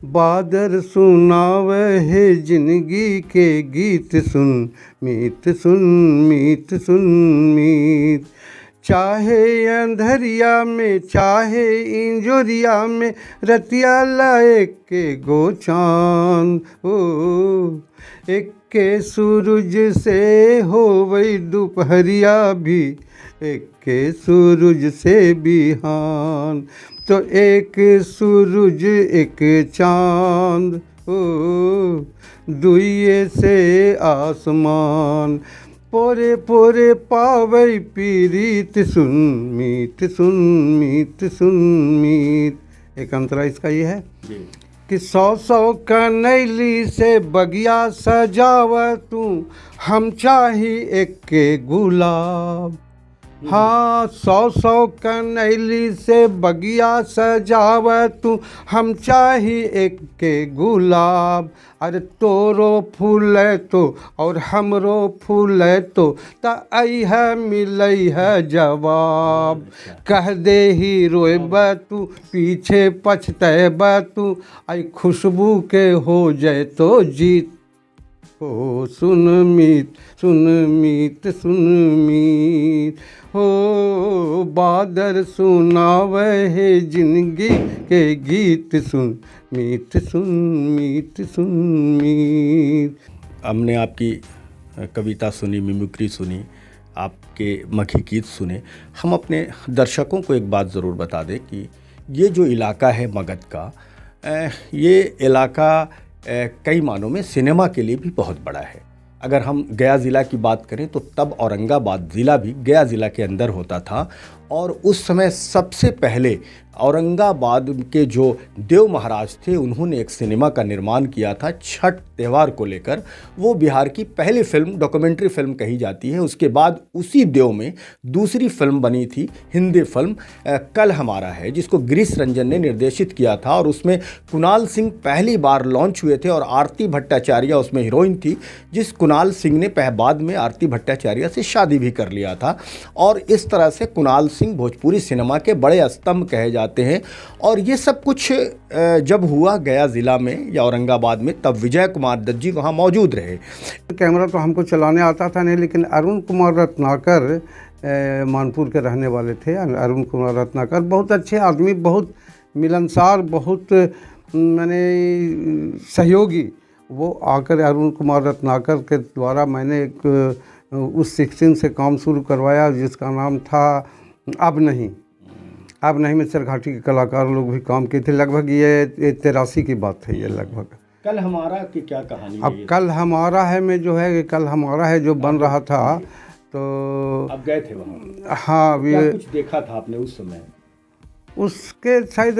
बादर सुनावे जिंदगी के गीत सुन, मीत सुन मीत सुन मीत। चाहे अंधरिया में चाहे इंजोरिया में, रतिया लाए के गो चांद ओ। एक के सूरज से हो वही दोपहरिया भी, एक के सूरज से बिहान। तो एक सूरज एक चांद ओ, दुइये से आसमान। पोरे पोरे पावई पीरीत सुन, मीत सुन मीत सुन मीत। एक अंतरा इसका ये है कि 100 कनैली से बगिया सजाव तू, हम चाही एक के गुलाब। हाँ, 100 कनैली से बगिया सजाव तू, हम चाही एक के गुलाब। अरे तोरो फूल तो और हमरो फूल तो, ता आई है मिलई है जवाब। कह दे ही रोएब तू, पीछे पछतैब तू, आई खुशबू के हो जाए तो जीत। हो सुन मीत सुन मीत सुन मीत। हो बादर सुनावे जिंदगी के गीत सुन, मीत सुन मीत सुन मीत। हमने आपकी कविता सुनी, मिमिक्री सुनी, आपके मगही गीत सुने। हम अपने दर्शकों को एक बात ज़रूर बता दें कि ये जो इलाका है मगध का, ये इलाका कई मानों में सिनेमा के लिए भी बहुत बड़ा है। अगर हम गया ज़िला की बात करें तो तब औरंगाबाद ज़िला भी गया ज़िला के अंदर होता था, और उस समय सबसे पहले औरंगाबाद के जो देव महाराज थे, उन्होंने एक सिनेमा का निर्माण किया था छठ त्यौहार को लेकर। वो बिहार की पहली फिल्म, डॉक्यूमेंट्री फिल्म कही जाती है। उसके बाद उसी देव में दूसरी फिल्म बनी थी, हिंदी फिल्म कल हमारा है, जिसको गिरीश रंजन ने निर्देशित किया था, और उसमें कुणाल सिंह पहली बार लॉन्च हुए थे और आरती भट्टाचार्य उसमें हीरोइन थी, जिस कुणाल सिंह ने बाद में आरती भट्टाचार्य से शादी भी कर लिया था। और इस तरह से कुणाल सिंह भोजपुरी सिनेमा के बड़े स्तंभ कहे जाते हैं। और ये सब कुछ जब हुआ गया ज़िला में या औरंगाबाद में, तब विजय कुमार दत्त जी वहाँ मौजूद रहे। कैमरा तो हमको चलाने आता था नहीं, लेकिन अरुण कुमार रत्नाकर मानपुर के रहने वाले थे। अरुण कुमार रत्नाकर बहुत अच्छे आदमी, बहुत मिलनसार, बहुत मैंने सहयोगी। वो आकर अरुण कुमार रत्नाकर के द्वारा मैंने एक उस 16 से काम शुरू करवाया, जिसका नाम था अब नहीं। अब नहीं में सरघाटी के कलाकार लोग भी काम किए थे। लगभग ये 83 की बात है ये लगभग। कल हमारा की क्या कहानी है? अब कल हमारा है में जो है, कल हमारा है जो बन रहा था, तो आप गए थे वहाँ? हाँ, क्या कुछ देखा था आपने उस समय? उसके शायद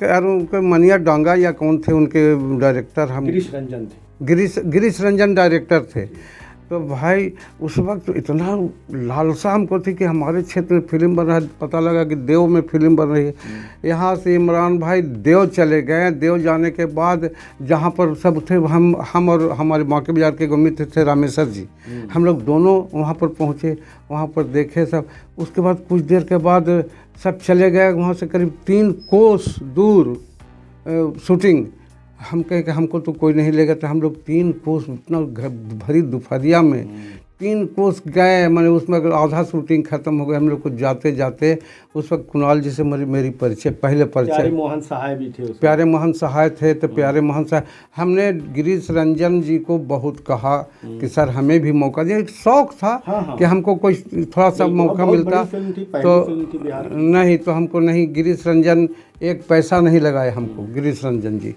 अरुण के मनिया डांगा या कौन थे उनके डायरेक्टर, हम गिरीश रंजन थे। गिरीश रंजन डायरेक्टर थे। तो भाई उस वक्त इतना लालसा हमको थी कि हमारे क्षेत्र में फिल्म बन रहा है। पता लगा कि देव में फिल्म बन रही है। यहाँ से इमरान भाई देव चले गए। देव जाने के बाद जहाँ पर सब थे, हम और हमारे बांके बाजार के मित्र थे रामेश्वर जी, हम लोग दोनों वहाँ पर पहुँचे, वहाँ पर देखे सब। उसके बाद कुछ देर के बाद सब चले गए। वहाँ से करीब 3 कोस दूर शूटिंग हम कहे कि हमको तो कोई नहीं लेगा, तो हम लोग 3 कोस इतना भरी दोपहरिया में 3 कोस गए। मैंने उसमें अगर आधा शूटिंग ख़त्म हो गया हम लोग को जाते जाते। उस वक्त कुणाल जी से मेरी परिचय, पहले प्यारे परिचय। मोहन सहाय भी थे उसमें। प्यारे मोहन सहाय थे, तो प्यारे मोहन सहाय हमने गिरीश रंजन जी को बहुत कहा कि सर हमें भी मौका दिया। एक शौक था कि हमको कोई थोड़ा सा मौका मिलता तो नहीं, तो हमको नहीं, गिरीश रंजन एक पैसा नहीं लगाए हमको गिरीश रंजन जी।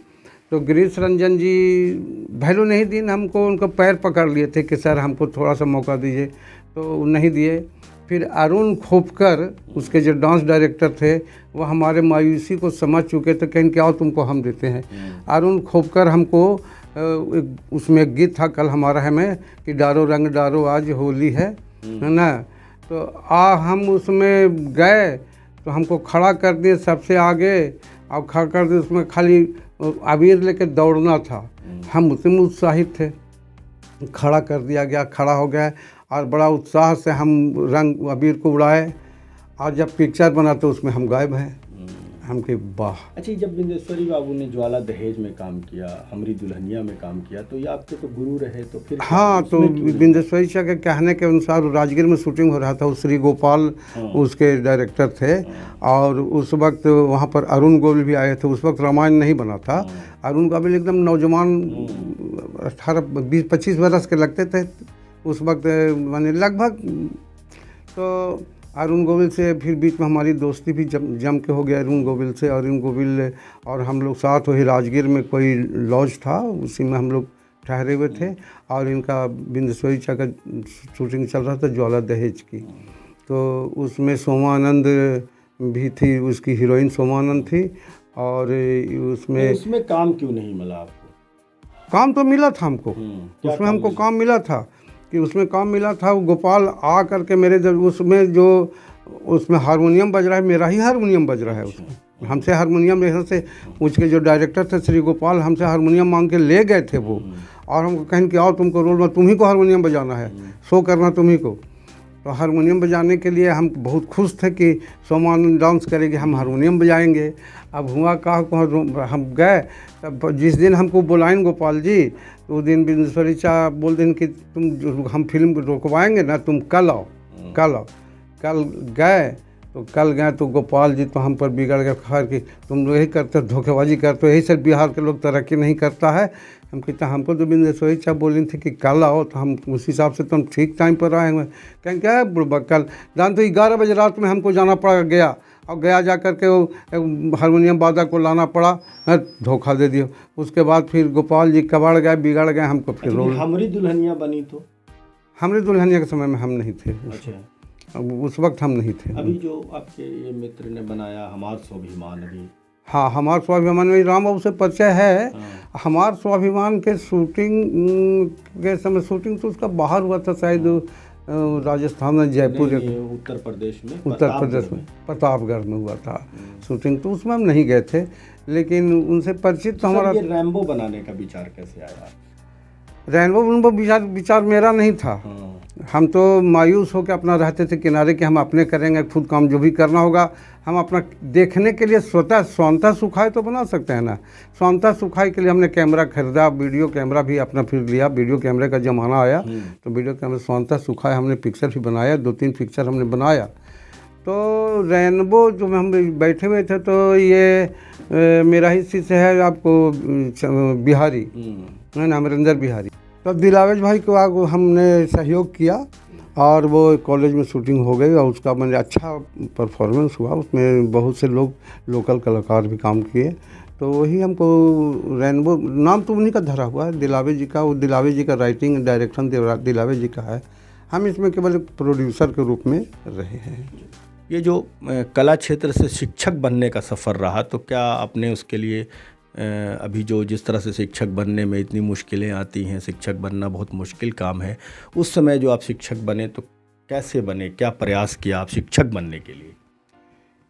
तो गिरीश रंजन जी वैल्यू नहीं दी, हमको उनका पैर पकड़ लिए थे कि सर हमको थोड़ा सा मौका दीजिए, तो नहीं दिए। फिर अरुण खोपकर उसके जो डांस डायरेक्टर थे वो हमारे मायूसी को समझ चुके थे, कहीं क्या तुमको हम देते हैं। अरुण खोपकर हमको उसमें एक गीत था कल हमारा है में कि डारो रंग डारो आज होली है ना, तो हम उसमें गए तो हमको खड़ा कर दिए सबसे आगे, और खड़ा कर दिए, उसमें खाली अबीर लेके दौड़ना था। हम उसमें उत्साहित थे, खड़ा कर दिया गया, खड़ा हो गया और बड़ा उत्साह से हम रंग अबीर को उड़ाए। और जब पिक्चर बना तो उसमें हम गायब हैं। हम के वाह। अच्छा, जब बिंदेश्वरी बाबू ने ज्वाला दहेज में काम किया, हमरी दुल्हनिया में काम किया, तो ये आपके तो गुरु रहे, तो फिर हाँ, तो बिंदेश्वरी शाह के कहने के अनुसार राजगीर में शूटिंग हो रहा था, श्री गोपाल उसके डायरेक्टर थे। और उस वक्त वहाँ पर अरुण गोविल भी आए थे। उस वक्त रामायण नहीं बना था। अरुण गोविल एकदम नौजवान 18-20-25 बरस के लगते थे उस वक्त, माने लगभग। तो अरुण गोविल से फिर बीच में हमारी दोस्ती भी जम के हो गया अरुण गोविल से। अरुण गोविल और हम लोग साथ वही राजगीर में कोई लॉज था, उसी में हम लोग ठहरे हुए थे। और इनका बिंदेश्वरी शाह का शूटिंग चल रहा था ज्वाला दहेज की, तो उसमें सोमा आनंद भी थी, उसकी हीरोइन सोमा आनंद थी। और उसमें काम क्यों नहीं मिला आपको? काम तो मिला था हमको, उसमें हमको काम मिला था कि उसमें काम मिला था। गोपाल आ करके मेरे जब उसमें जो उसमें हारमोनियम बज रहा है, मेरा ही हारमोनियम बज रहा है उसमें। हमसे हारमोनियम यहाँ से उसके जो डायरेक्टर थे श्री गोपाल, हमसे हारमोनियम मांग के ले गए थे वो। और हमको कहें कि आओ तुमको रोल में तुम्ही को हारमोनियम बजाना है, शो करना तुम्ही को। तो हारमोनियम बजाने के लिए हम बहुत खुश थे कि सोमान डांस करेंगे, हम हारमोनियम बजाएंगे। अब हुआ कहा हम गए, तब जिस दिन हमको बुलाएं गोपाल जी, तो उस दिन बिंदेश्वरी शाह बोल दें कि तुम हम फिल्म रोकवाएंगे ना, तुम कल आओ, कल आओ। कल गए तो गोपाल जी तो हम पर बिगड़ गए, खैर कि तुम लोग यही करते, धोखेबाजी करते हो, यही सब बिहार के लोग तरक्की नहीं करता है। हम कहते हमको तो बिंदेश्वरी शाह बोली थी कि कल आओ, तो हम उस हिसाब से तो हम ठीक टाइम पर आएंगे। कहें क्या बुढ़बा कल जान, तो 11 बजे रात में हमको जाना पड़ा गया, और गया जा कर के वो हारमोनियम वादक को लाना पड़ा, धोखा दे दिया। उसके बाद फिर गोपाल जी कबाड़ गए, बिगड़ गए हमको। फिर रोल हमरी दुल्हनिया बनी, तो हमरी दुल्हनिया के समय में हम नहीं थे। अच्छा, उस वक्त हम नहीं थे। अभी जो आपके ये मित्र ने बनाया हमार स्वाभिमान, अभी हाँ, हमार स्वाभिमान में राम बाबू से परिचय है। हमार स्वाभिमान के शूटिंग के समय, शूटिंग तो उसका बाहर हुआ था शायद राजस्थान में, जयपुर, उत्तर प्रदेश में प्रतापगढ़ में हुआ था शूटिंग। तो उसमें हम नहीं गए थे, लेकिन उनसे परिचित तो हमारा। ये रैम्बो बनाने का विचार कैसे आया? रैम्बो विचार मेरा नहीं था। हम तो मायूस होकर अपना रहते थे किनारे कि हम अपने करेंगे खुद काम, जो भी करना होगा हम अपना देखने के लिए स्वतः सुखाए तो बना सकते हैं ना। स्वतः सुखाए के लिए हमने कैमरा खरीदा, वीडियो कैमरा भी अपना फिर लिया। वीडियो कैमरे का ज़माना आया तो वीडियो कैमरा स्वतः सुखाए हमने पिक्चर भी बनाया, 2-3 पिक्चर हमने बनाया। तो रैम्बो जो हम बैठे हुए थे, तो ये मेरा ही शिष्य है आपको बिहारी, है ना, अमरिंदर बिहारी। तो दिलावेश भाई को आगे हमने सहयोग किया और वो कॉलेज में शूटिंग हो गई, और उसका मैंने अच्छा परफॉर्मेंस हुआ। उसमें बहुत से लोग लोकल कलाकार भी काम किए। तो वही हमको रैम्बो नाम तो उन्हीं का धरा हुआ है, दिलावेश जी का। वो दिलावेश जी का राइटिंग डायरेक्शन दिलावेश जी का है। हम इसमें केवल प्रोड्यूसर के रूप में रहे हैं। ये जो कला क्षेत्र से शिक्षक बनने का सफ़र रहा, तो क्या आपने उसके लिए अभी जो जिस तरह से शिक्षक बनने में इतनी मुश्किलें आती हैं, शिक्षक बनना बहुत मुश्किल काम है, उस समय जो आप शिक्षक बने तो कैसे बने, क्या प्रयास किया आप शिक्षक बनने के लिए?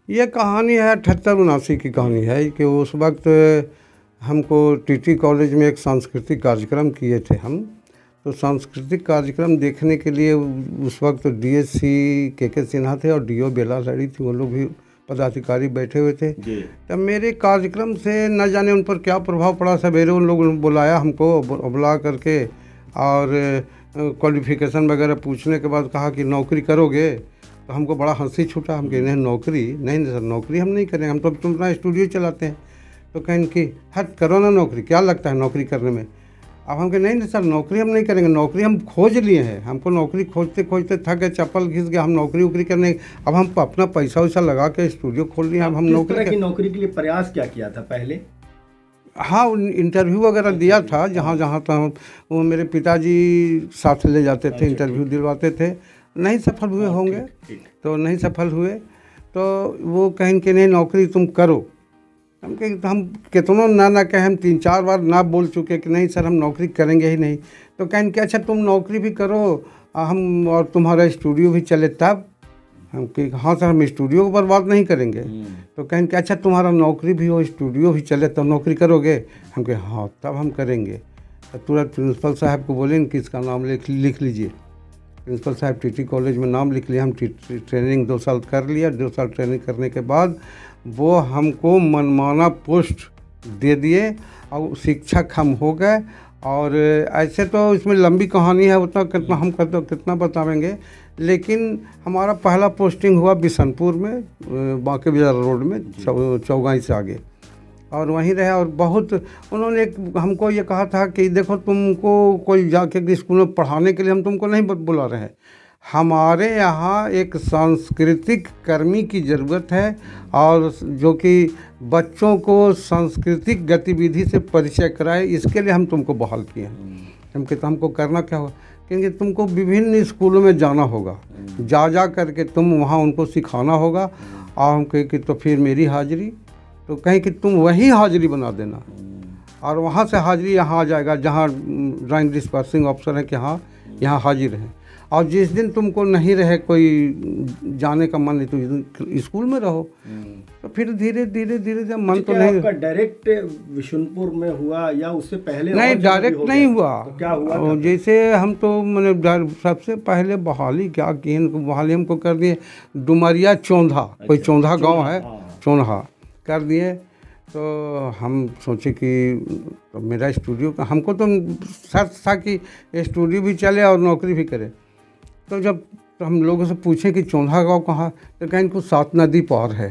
ये कहानी है 78-79 की कहानी है कि उस वक्त हमको टीटी कॉलेज में एक सांस्कृतिक कार्यक्रम किए थे हम। तो सांस्कृतिक कार्यक्रम देखने के लिए उस वक्त DSC के सिन्हा थे और DO बेला लड़ी थी, वो लोग भी पदाधिकारी बैठे हुए थे। जी। तब मेरे कार्यक्रम से न जाने उन पर क्या प्रभाव पड़ा, सवेरे उन लोगों ने बुलाया हमको, बुला करके और क्वालिफिकेशन वगैरह पूछने के बाद कहा कि नौकरी करोगे। तो हमको बड़ा हंसी छूटा। हम कहे नहीं नौकरी नहीं सर, नौकरी हम नहीं करेंगे, हम तो तुम अपना स्टूडियो चलाते हैं। तो कहें कि हट करो ना नौकरी, क्या लगता है नौकरी करने में। अब हम कहे नहीं सर नौकरी हम नहीं करेंगे, नौकरी हम खोज लिए हैं, हमको नौकरी खोजते खोजते थक गए, चप्पल घिस गया, हम नौकरी वोकरी करने। अब हम अपना पैसा वैसा लगा के स्टूडियो खोल लिए। अब हम नौकरी के लिए प्रयास क्या किया था पहले? हाँ इंटरव्यू वगैरह दिया था, जहाँ जहाँ तक वो मेरे पिताजी साथ ले जाते थे, इंटरव्यू दिलवाते थे, नहीं सफल हुए होंगे तो नहीं सफल हुए। तो वो कहें कि नहीं नौकरी तुम करो। हम कहें तो हम कितनों ना कहें, हम 3-4 बार ना बोल चुके कि नहीं सर हम नौकरी करेंगे ही नहीं। तो कहें कि अच्छा तुम नौकरी भी करो हम और तुम्हारा स्टूडियो भी चले तब। हम कहें हाँ सर हम स्टूडियो को बर्बाद नहीं करेंगे। तो कहें कि अच्छा तुम्हारा नौकरी भी हो स्टूडियो भी चले तब नौकरी करोगे। हम कहें हाँ तब हम करेंगे। तो तुरंत प्रिंसिपल साहब को बोले कि इसका नाम लिख लीजिए। प्रिंसिपल साहब टीटी कॉलेज में नाम लिख लिया। हम ट्रेनिंग 2 साल कर लिया। 2 साल ट्रेनिंग करने के बाद वो हमको मनमाना पोस्ट दे दिए और शिक्षक हम हो गए। और ऐसे तो इसमें लंबी कहानी है, उतना कितना हम करते कितना बताएंगे, लेकिन हमारा पहला पोस्टिंग हुआ बिशनपुर में, बांके बाजार रोड में, चौगाई से आगे, और वहीं रहे। और बहुत उन्होंने हमको ये कहा था कि देखो तुमको कोई जाके स्कूल में पढ़ाने के लिए हम तुमको नहीं बुला रहे हैं, हमारे यहाँ एक सांस्कृतिक कर्मी की ज़रूरत है और जो कि बच्चों को सांस्कृतिक गतिविधि से परिचय कराए, इसके लिए हम तुमको बहाल किए हैं। हम कहते हमको करना क्या होगा, क्योंकि तुमको विभिन्न स्कूलों में जाना होगा, जा करके तुम वहाँ उनको सिखाना होगा। और हम कहे कि तो फिर मेरी हाजिरी, तो कहें कि तुम वही हाजिरी बना देना और वहाँ से हाजिरी यहाँ आ जाएगा जहाँ ड्राइंग डिस्पर्सिंग ऑफिसर है कि हाँ यहाँ हाजिर है। और जिस दिन तुमको नहीं रहे कोई जाने का मन, नहीं तो स्कूल में रहो। तो फिर धीरे धीरे मन तो नहीं। आपका डायरेक्ट विशुनपुर में हुआ या उससे पहले? नहीं डायरेक्ट नहीं हुआ। तो क्या हुआ? जैसे हम तो मैंने सबसे पहले बहाली क्या की, बहाली हमको कर दिए डुमरिया चौंधा, कोई चौंधा गाँव है, चौंधा कर दिए। तो हम सोचे कि तो मेरा स्टूडियो का हमको तो शर्त था कि स्टूडियो भी चले और नौकरी भी करे। तो जब तो हम लोगों से पूछे कि चौंधा गाँव कहाँ, तो कहें कि 7 नदी पार है।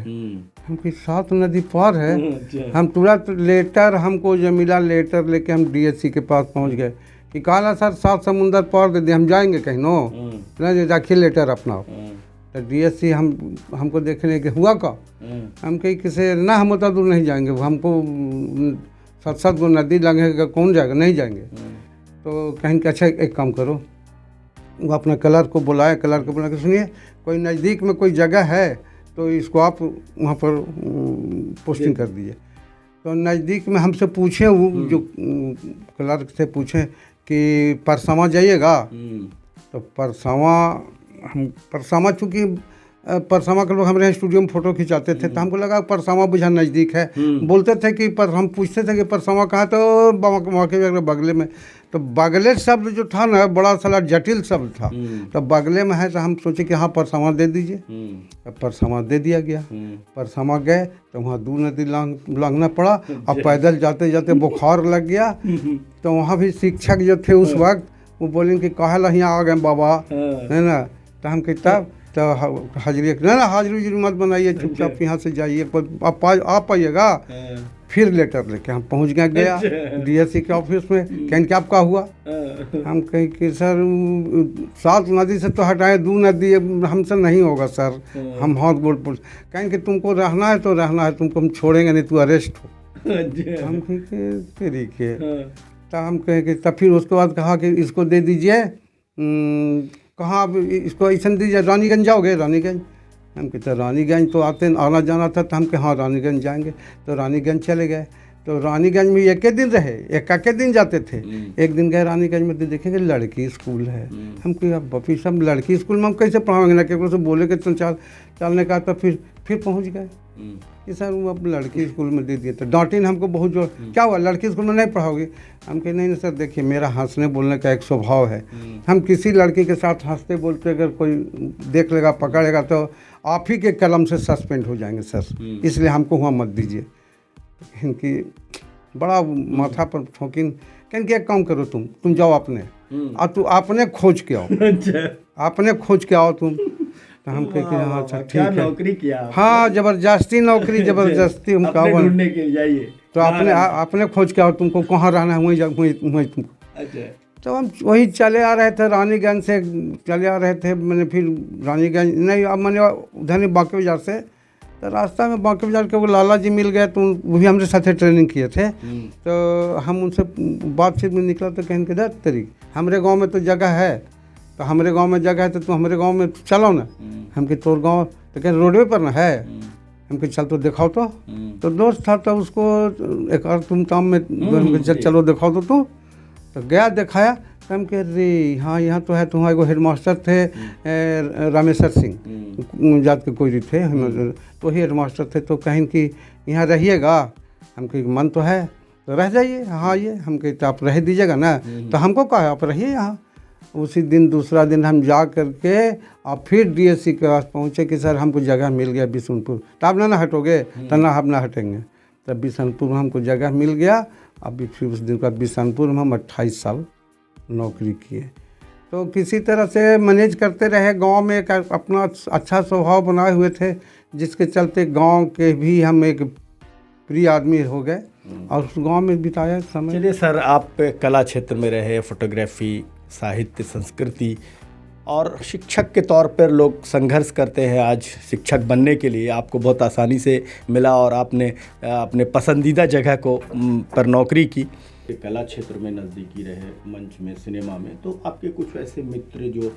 हम कि 7 नदी पार है। हम तुरंत लेटर हमको जो मिला, लेटर लेके हम डीएससी के पास पहुंच गए कि कहा सर 7 समुंदर पार दे दिए, हम जाएंगे कहीं नो नहीं जाखिए लेटर अपना। तो डीएससी हमको देखने के हुआ का, हम कहीं किसे ना हम उतना दूर नहीं जाएंगे, हमको 7 गो नदी लगेगा, कौन जाएगा, नहीं जाएंगे। तो कहें कि अच्छा एक काम करो, वो अपना कलर को बुलाए, कलर को बुला के सुनिए कोई नज़दीक में कोई जगह है तो इसको आप वहाँ पर पोस्टिंग कर दीजिए। तो नज़दीक में हमसे पूछे, वो जो क्लर्क से पूछे कि परसावा जाइएगा। तो परसावा चूँकि परसावा के लोग हमारे स्टूडियो में फ़ोटो खिंचाते थे, तो हमको लगा परसावा बुझा नज़दीक है। बोलते थे कि हम पूछते थे कि परसावा कहाँ, तो वहाँ के बगले में। तो बगले शब्द जो था ना बड़ा सारा जटिल शब्द था। तो बगले में है तो हम सोचे कि हाँ परसावा दे दीजिए। तो परसावा दे दिया गया। परसावा गए तो वहाँ 2 नदी लांघना पड़ा। अब पैदल जाते जाते बुखार लग गया। तो वहाँ भी शिक्षक जो थे उस वक्त वो बोले कि काहे ला यहाँ आ गए बाबा, है ना। तो हम कहता तो हाजिरी ना हाजिरी मत बनाइए, चुपचाप यहाँ से जाइए, आप पाइएगा। फिर लेटर लेके हम पहुँच गया डीएससी के ऑफिस में। कहें कि आपका हुआ, हम कहें कि सर 7 नदी से तो हटाए, 2 नदी हमसे नहीं होगा सर। हम हाथ बोल कहें कि तुमको रहना है तो रहना है, तुमको हम छोड़ेंगे नहीं, तू अरेस्ट हो। हम कहें कि तरीके तो हम कहें कि तब फिर उसके बाद कहा कि इसको दे दीजिए, कहाँ इसको ऐसा दीजिए, रानीगंज जाओगे, रानीगंज। हम कहते रानीगंज तो आना जाना था। तो हम कहे हाँ रानीगंज जाएंगे। तो रानीगंज चले गए। तो रानीगंज में एक दिन रहे, एक दिन जाते थे। एक दिन गए रानीगंज में, तो देखेंगे लड़की स्कूल है। हम कहे अब बपी सब लड़की स्कूल में हम कैसे पढ़ाएंगे, ना केवल से बोले कि चलने का। तो फिर पहुंच गए। कि सर वो अब लड़की स्कूल में दे दिए, तो डांटी ने हमको बहुत जोर, क्या हुआ लड़की स्कूल में नहीं पढ़ाओगे? हम कहे नहीं सर, देखिए मेरा हंसने बोलने का एक स्वभाव है, हम किसी लड़की के साथ हंसते बोलते अगर कोई देख लेगा पकड़ेगा तो आप ही के कलम से सस्पेंड हो जाएंगे सर, इसलिए हमको वहाँ मत दीजिए। इनकी बड़ा माथा पर ठोकिन, कहें कि एक काम करो, तुम जाओ अपने और तू अपने खोज के आओ, अपने खोज के आओ तुम। तो हम कहे कि हाँ अच्छा ठीक है, नौकरी किया हाँ जबरदस्ती नौकरी, जबरदस्ती हम कहा ढूंढने के लिए जाइए, तो अपने खोज के आओ, तुमको कहाँ रहना है वहीं तुमको। अच्छा तो हम वही चले आ रहे थे, रानीगंज से चले आ रहे थे, मैंने फिर रानीगंज नहीं, अब मैंने उधर नहीं बांके बाजार से, तो रास्ता में बांके बाजार के वो लाला जी मिल गए, तो वो भी हमारे साथ ट्रेनिंग किए थे। तो हम उनसे बातचीत में निकला तो कहें कि दे तेरी हमारे गांव में तो जगह है, तो हमारे गांव में जगह है तो तुम हमारे गांव में चलो ना। हम कि तोर गांव, तो कहें रोडवे पर ना है। हम कि चल तो दिखाओ तो दोस्त था तो उसको एक और तुम काम में चलो दिखाओ तो तू, तो गया दिखाया। तो हम कह रे हाँ यहाँ तो है, तुम्हारे को हेड मास्टर थे रामेश्वर सिंह जात के कोई थे, तो ही हेड मास्टर थे। तो कहें कि यहाँ रहिएगा, हम कहे मन तो है तो रह जाइए, हाँ ये हम कहते आप रह दीजिएगा ना, तो हमको कहा आप रहिए यहाँ। उसी दिन दूसरा दिन हम जा करके और फिर डीएससी के पास पहुँचे कि सर हमको जगह मिल गया बिशनपुर। तो आप ना हटोगे? तो ना हम ना हटेंगे। तब बिशनपुर में हमको जगह मिल गया। अभी फिर उस दिन का बिशनपुर में हम 28 साल नौकरी किए। तो किसी तरह से मैनेज करते रहे। गांव में एक अपना अच्छा स्वभाव बनाए हुए थे, जिसके चलते गांव के भी हम एक प्रिय आदमी हो गए और उस गांव में बिताया समय। चलिए सर, आप कला क्षेत्र में रहे, फोटोग्राफी, साहित्य, संस्कृति और शिक्षक के तौर पर लोग संघर्ष करते हैं। आज शिक्षक बनने के लिए आपको बहुत आसानी से मिला और आपने अपने पसंदीदा जगह को पर नौकरी की। कला क्षेत्र में नज़दीकी रहे, मंच में, सिनेमा में, तो आपके कुछ ऐसे मित्र जो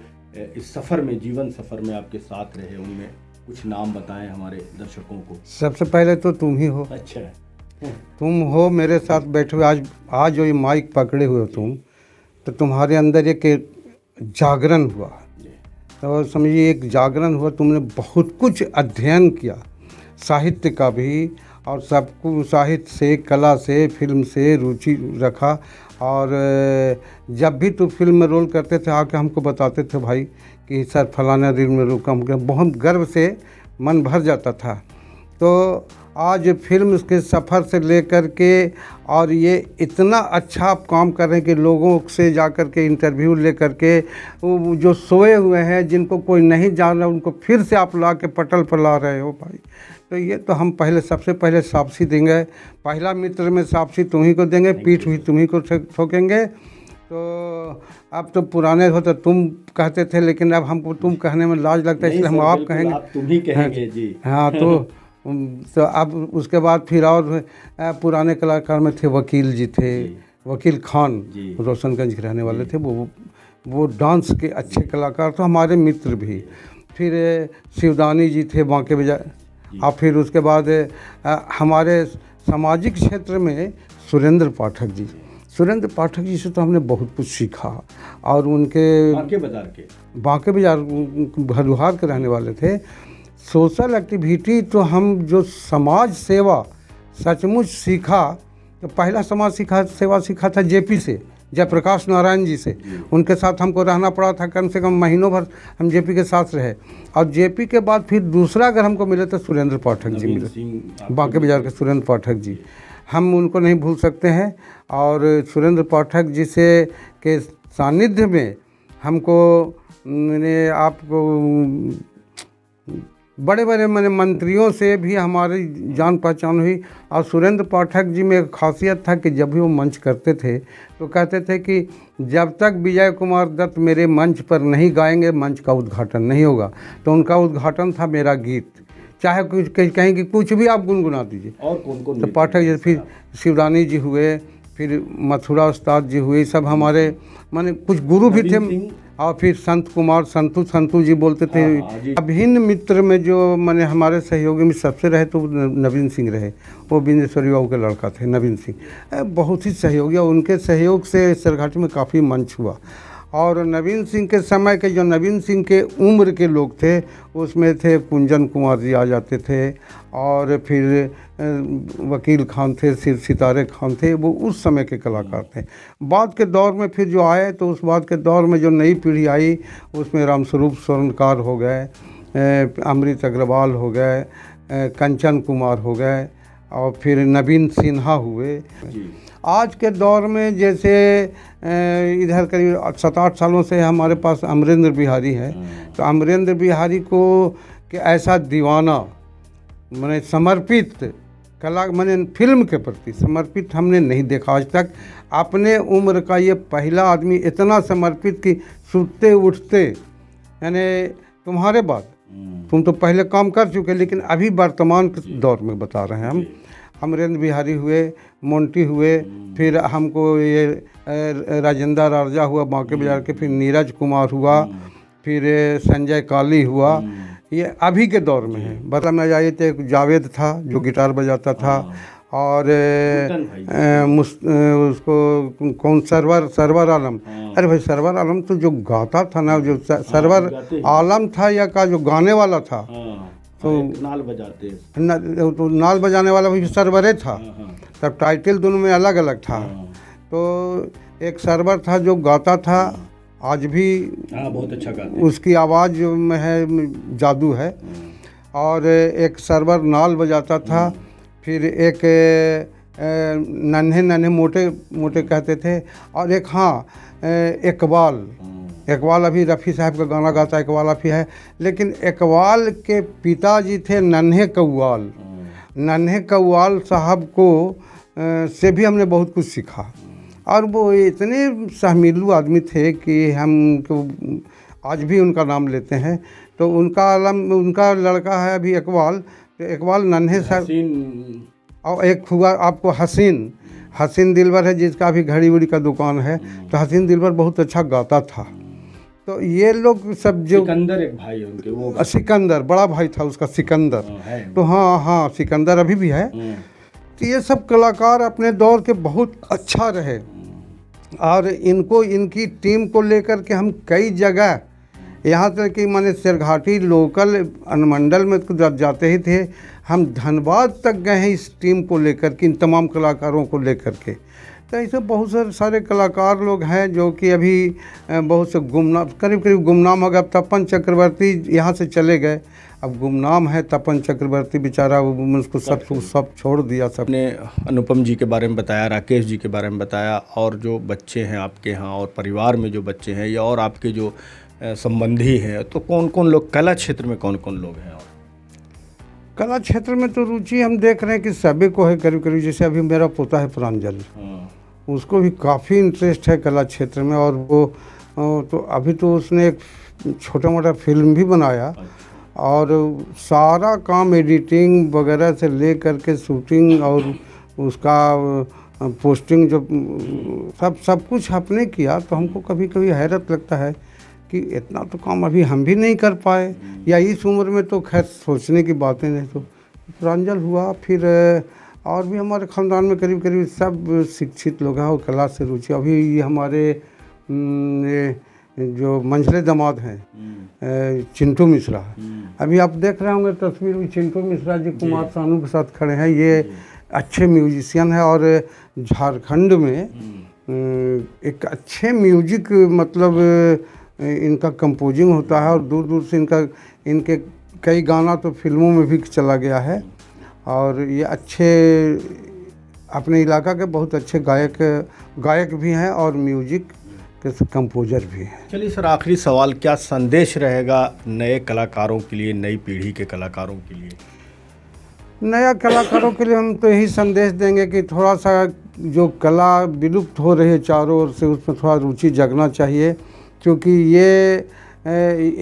इस सफ़र में, जीवन सफ़र में आपके साथ रहे, उनमें कुछ नाम बताएं हमारे दर्शकों को। सबसे पहले तो तुम ही हो। अच्छा, तुम हो मेरे साथ बैठे हुए, आज जो ये माइक पकड़े हुए हो तुम, तो तुम्हारे अंदर एक जागरण हुआ, तो समझिए एक जागरण हुआ। तुमने बहुत कुछ अध्ययन किया, साहित्य का भी, और सबको साहित्य से, कला से, फिल्म से रुचि रखा। और जब भी तू फिल्म में रोल करते थे आके हमको बताते थे भाई कि सर फलाना रील में रोल काम किया, बहुत गर्व से मन भर जाता था। तो आज फिल्म के सफ़र से लेकर के और ये इतना अच्छा आप काम कर रहे हैं कि लोगों से जा कर के इंटरव्यू ले कर के वो जो सोए हुए हैं, जिनको कोई नहीं जान रहा, उनको फिर से आप ला के पटल पर ला रहे हो भाई। तो ये तो हम पहले सबसे पहले शाबाशी देंगे। पहला मित्र में शाबाशी तुम्ही को देंगे, पीठ भी तुम्ही को ठोकेंगे। तो अब तो पुराने हो तो तुम कहते थे, लेकिन अब हमको तुम कहने में लाज लगता है, इसलिए हम आप कहेंगे, आप तुम ही कहेंगे जी। हाँ तो अब उसके बाद फिर और पुराने कलाकार में थे वकील जी थे, वकील खान रोशनगंज के रहने वाले थे, वो डांस के अच्छे कलाकार थे, हमारे मित्र भी। फिर शिवदानी जी थे बांके बाजार, और फिर उसके बाद हमारे सामाजिक क्षेत्र में सुरेंद्र पाठक जी से तो हमने बहुत कुछ सीखा। और उनके बांके बाजार भरुहार के रहने वाले थे। सोशल एक्टिविटी तो हम जो समाज सेवा सचमुच सीखा, तो पहला समाज सेवा सीखा था जेपी से, जयप्रकाश नारायण जी से। उनके साथ हमको रहना पड़ा था, कम से कम महीनों भर हम जेपी के साथ रहे। और जेपी के बाद फिर दूसरा अगर हमको मिले तो सुरेंद्र पाठक जी मिले, बांके बाजार के सुरेंद्र पाठक जी, हम उनको नहीं भूल सकते हैं। और सुरेंद्र पाठक जी से के सानिध्य में हमको मैंने आपको बड़े बड़े मैंने मंत्रियों से भी हमारी जान पहचान हुई। और सुरेंद्र पाठक जी में एक खासियत था कि जब भी वो मंच करते थे तो कहते थे कि जब तक विजय कुमार दत्त मेरे मंच पर नहीं गाएंगे, मंच का उद्घाटन नहीं होगा। तो उनका उद्घाटन था मेरा गीत, चाहे कुछ कहीं कि कुछ भी आप गुनगुना दीजिए। और कौन तो पाठक जी, फिर शिवरानी जी हुए, फिर मथुरा उस्ताद जी हुए, सब हमारे माने कुछ गुरु भी थे। और फिर संत कुमार संतू जी बोलते थे। अभिन्न मित्र में जो मैंने हमारे सहयोगी में सबसे रहे तो नवीन सिंह रहे, वो बिंदेश्वरी बाबू के लड़का थे नवीन सिंह। बहुत ही सहयोगी, उनके सहयोग से सरघाटी में काफ़ी मंच हुआ। और नवीन सिंह के समय के जो नवीन सिंह के उम्र के लोग थे उसमें थे कुंजन कुमार जी आ जाते थे, और फिर वकील खान थे, सितारे खान थे, वो उस समय के कलाकार थे। बाद के दौर में फिर जो आए तो उस बाद के दौर में जो नई पीढ़ी आई उसमें रामस्वरूप स्वर्णकार हो गए, अमृत अग्रवाल हो गए, कंचन कुमार हो गए, और फिर नवीन सिन्हा हुए। आज के दौर में जैसे इधर करीब 7-8 सालों से हमारे पास अमरेंद्र बिहारी है, तो अमरेंद्र बिहारी को कि ऐसा दीवाना माने समर्पित कला माने फिल्म के प्रति समर्पित हमने नहीं देखा आज तक। अपने उम्र का ये पहला आदमी इतना समर्पित कि सुतते उठते, यानी तुम्हारे बाद तुम तो पहले काम कर चुके, लेकिन अभी वर्तमान के दौर में बता रहे हैं हम। अमरेंद्र बिहारी हुए, मोंटी हुए, फिर हमको ये राजेंद्र राजा हुआ बांके बाजार के, फिर नीरज कुमार हुआ, फिर संजय काली हुआ, ये अभी के दौर में है। बता में जाइए तो एक जावेद था जो गिटार बजाता था, और उसको कौन सरवर आलम, अरे भाई सरवर आलम तो जो गाता था ना, जो सरवर आलम था या का जो गाने वाला था, तो नाल बजाते तो नाल बजाने वाला भी सरवरे था, तब टाइटल दोनों में अलग अलग था। तो एक सरवर था जो गाता था, आज भी बहुत अच्छा गाता, उसकी आवाज़ में है जादू है। और एक सरवर नाल बजाता था, फिर एक नन्हे नन्हे मोटे मोटे कहते थे, और एक इकबाल अभी रफ़ी साहब का गाना गाता है, इकबाल अभी है। लेकिन इकबाल के पिताजी थे नन्हे कव्वाल, नन्हे कव्वाल साहब को से भी हमने बहुत कुछ सीखा, और वो इतने सहमीलू आदमी थे कि हमको आज भी उनका नाम लेते हैं। तो उनका लड़का है अभी इकबाल, तो इकबाल नन्हे साहब, और एक हुआ आपको हसीन दिलवर है जिसका अभी घड़ी उड़ी का दुकान है, तो हसीन दिलवर बहुत अच्छा गाता था। तो ये लोग सब जो सिकंदर एक भाई है उनके, वो सिकंदर बड़ा भाई था उसका सिकंदर, तो हाँ सिकंदर अभी भी है। तो ये सब कलाकार अपने दौर के बहुत अच्छा रहे, और इनकी टीम को लेकर के हम कई जगह, यहाँ तक कि माने सिरघाटी लोकल अनुमंडल में जब जाते ही थे, हम धनबाद तक गए हैं इस टीम को लेकर के, इन तमाम कलाकारों को लेकर के। तो ऐसे बहुत सारे कलाकार लोग हैं जो कि अभी बहुत से करीब गुमनाम हो गया। तपन चक्रवर्ती यहाँ से चले गए, अब गुमनाम है तपन चक्रवर्ती बेचारा, उसको सब छोड़ दिया। सबने अनुपम जी के बारे में बताया, राकेश जी के बारे में बताया, और जो बच्चे हैं आपके यहाँ और परिवार में जो बच्चे हैं या और आपके जो संबंधी हैं, तो कौन कौन लोग कला क्षेत्र में कौन कौन लोग हैं? और कला क्षेत्र में तो रुचि हम देख रहे हैं कि सभी को है करीब करीब। जैसे अभी मेरा पोता है प्रांजल, उसको भी काफ़ी इंटरेस्ट है कला क्षेत्र में, और वो तो अभी तो उसने एक छोटा मोटा फिल्म भी बनाया, और सारा काम एडिटिंग वगैरह से ले करके शूटिंग और उसका पोस्टिंग जो सब कुछ आपने किया। तो हमको कभी कभी हैरत लगता है कि इतना तो काम अभी हम भी नहीं कर पाए, या इस उम्र में तो खैर सोचने की बातें नहीं। तो प्रांजल हुआ, फिर और भी हमारे ख़ानदान में करीब करीब सब शिक्षित लोग हैं और कला से रुचि। अभी ये हमारे जो मंझले दामाद हैं चिंटू मिश्रा, अभी आप देख रहे होंगे तस्वीर में, चिंटू मिश्रा जी कुमार सानू के साथ खड़े हैं। ये अच्छे म्यूजिशियन हैं, और झारखंड में एक अच्छे म्यूजिक मतलब इनका कंपोजिंग होता है, और दूर दूर से इनके कई गाना तो फिल्मों में भी चला गया है। और ये अच्छे अपने इलाका के बहुत अच्छे गायक भी हैं और म्यूजिक के कंपोजर भी हैं। चलिए सर, आखिरी सवाल, क्या संदेश रहेगा नए कलाकारों के लिए, नई पीढ़ी के कलाकारों के लिए? नया कलाकारों के लिए हम तो यही संदेश देंगे कि थोड़ा सा जो कला विलुप्त हो रही है चारों ओर से, उसमें थोड़ा रुचि जगना चाहिए, क्योंकि ये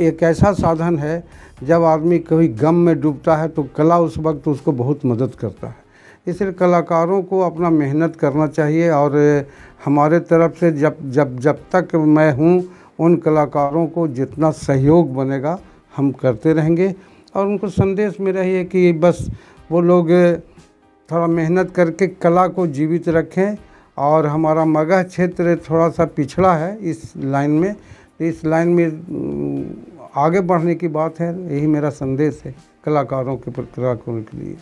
एक ऐसा साधन है जब आदमी कभी गम में डूबता है तो कला उस वक्त उसको बहुत मदद करता है। इसलिए कलाकारों को अपना मेहनत करना चाहिए, और हमारे तरफ से जब तक मैं हूँ उन कलाकारों को जितना सहयोग बनेगा हम करते रहेंगे। और उनको संदेश मेरा ये है कि बस वो लोग थोड़ा मेहनत करके कला को जीवित रखें, और हमारा मगह क्षेत्र थोड़ा सा पिछड़ा है इस लाइन में। इस लाइन में आगे बढ़ने की बात है, यही मेरा संदेश है कलाकारों के लिए।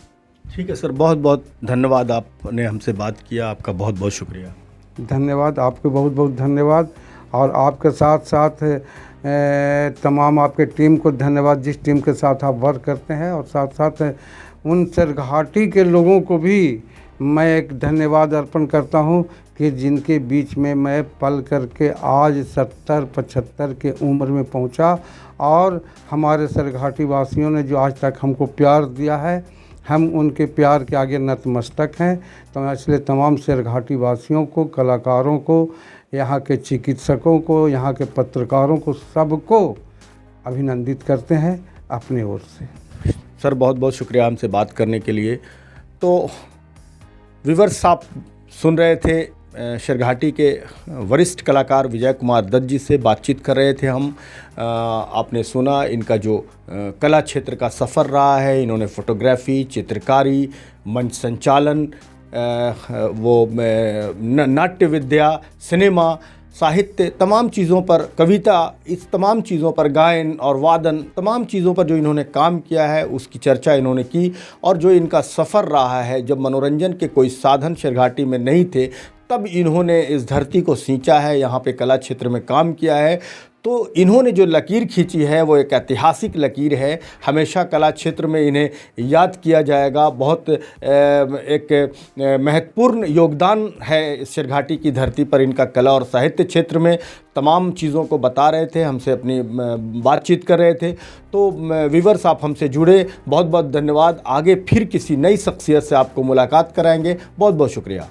ठीक है सर, बहुत बहुत धन्यवाद, आपने हमसे बात किया, आपका बहुत बहुत शुक्रिया। धन्यवाद, आपके बहुत बहुत धन्यवाद। और आपके साथ साथ तमाम आपके टीम को धन्यवाद, जिस टीम के साथ आप वर्क करते हैं। और साथ साथ उन सरघाटी के लोगों को भी मैं एक धन्यवाद अर्पण करता हूं कि जिनके बीच में मैं पल करके आज 70-75 के उम्र में पहुंचा। और हमारे सरघाटी वासियों ने जो आज तक हमको प्यार दिया है, हम उनके प्यार के आगे नतमस्तक हैं। तो मैं इसलिए तमाम सरघाटी वासियों को, कलाकारों को, यहाँ के चिकित्सकों को, यहाँ के पत्रकारों को, सबको अभिनंदित करते हैं अपनी ओर से। सर बहुत बहुत शुक्रिया हमसे बात करने के लिए। तो व्यूअर्स, आप सुन रहे थे सरघाटी के वरिष्ठ कलाकार विजय कुमार दत्त जी से बातचीत कर रहे थे हम। आपने सुना इनका जो कला क्षेत्र का सफ़र रहा है। इन्होंने फोटोग्राफी, चित्रकारी, मंच संचालन, वो नाट्य विद्या, सिनेमा, साहित्य, तमाम चीज़ों पर, कविता, इस तमाम चीज़ों पर, गायन और वादन, तमाम चीज़ों पर जो इन्होंने काम किया है उसकी चर्चा इन्होंने की। और जो इनका सफ़र रहा है, जब मनोरंजन के कोई साधन सरघाटी में नहीं थे तब इन्होंने इस धरती को सींचा है, यहाँ पे कला क्षेत्र में काम किया है। तो इन्होंने जो लकीर खींची है वो एक ऐतिहासिक लकीर है। हमेशा कला क्षेत्र में इन्हें याद किया जाएगा। बहुत एक महत्वपूर्ण योगदान है सरघाटी की धरती पर इनका कला और साहित्य क्षेत्र में। तमाम चीज़ों को बता रहे थे, हमसे अपनी बातचीत कर रहे थे। तो व्यूअर्स, आप हमसे जुड़े, बहुत बहुत धन्यवाद। आगे फिर किसी नई शख्सियत से आपको मुलाकात कराएंगे। बहुत बहुत शुक्रिया।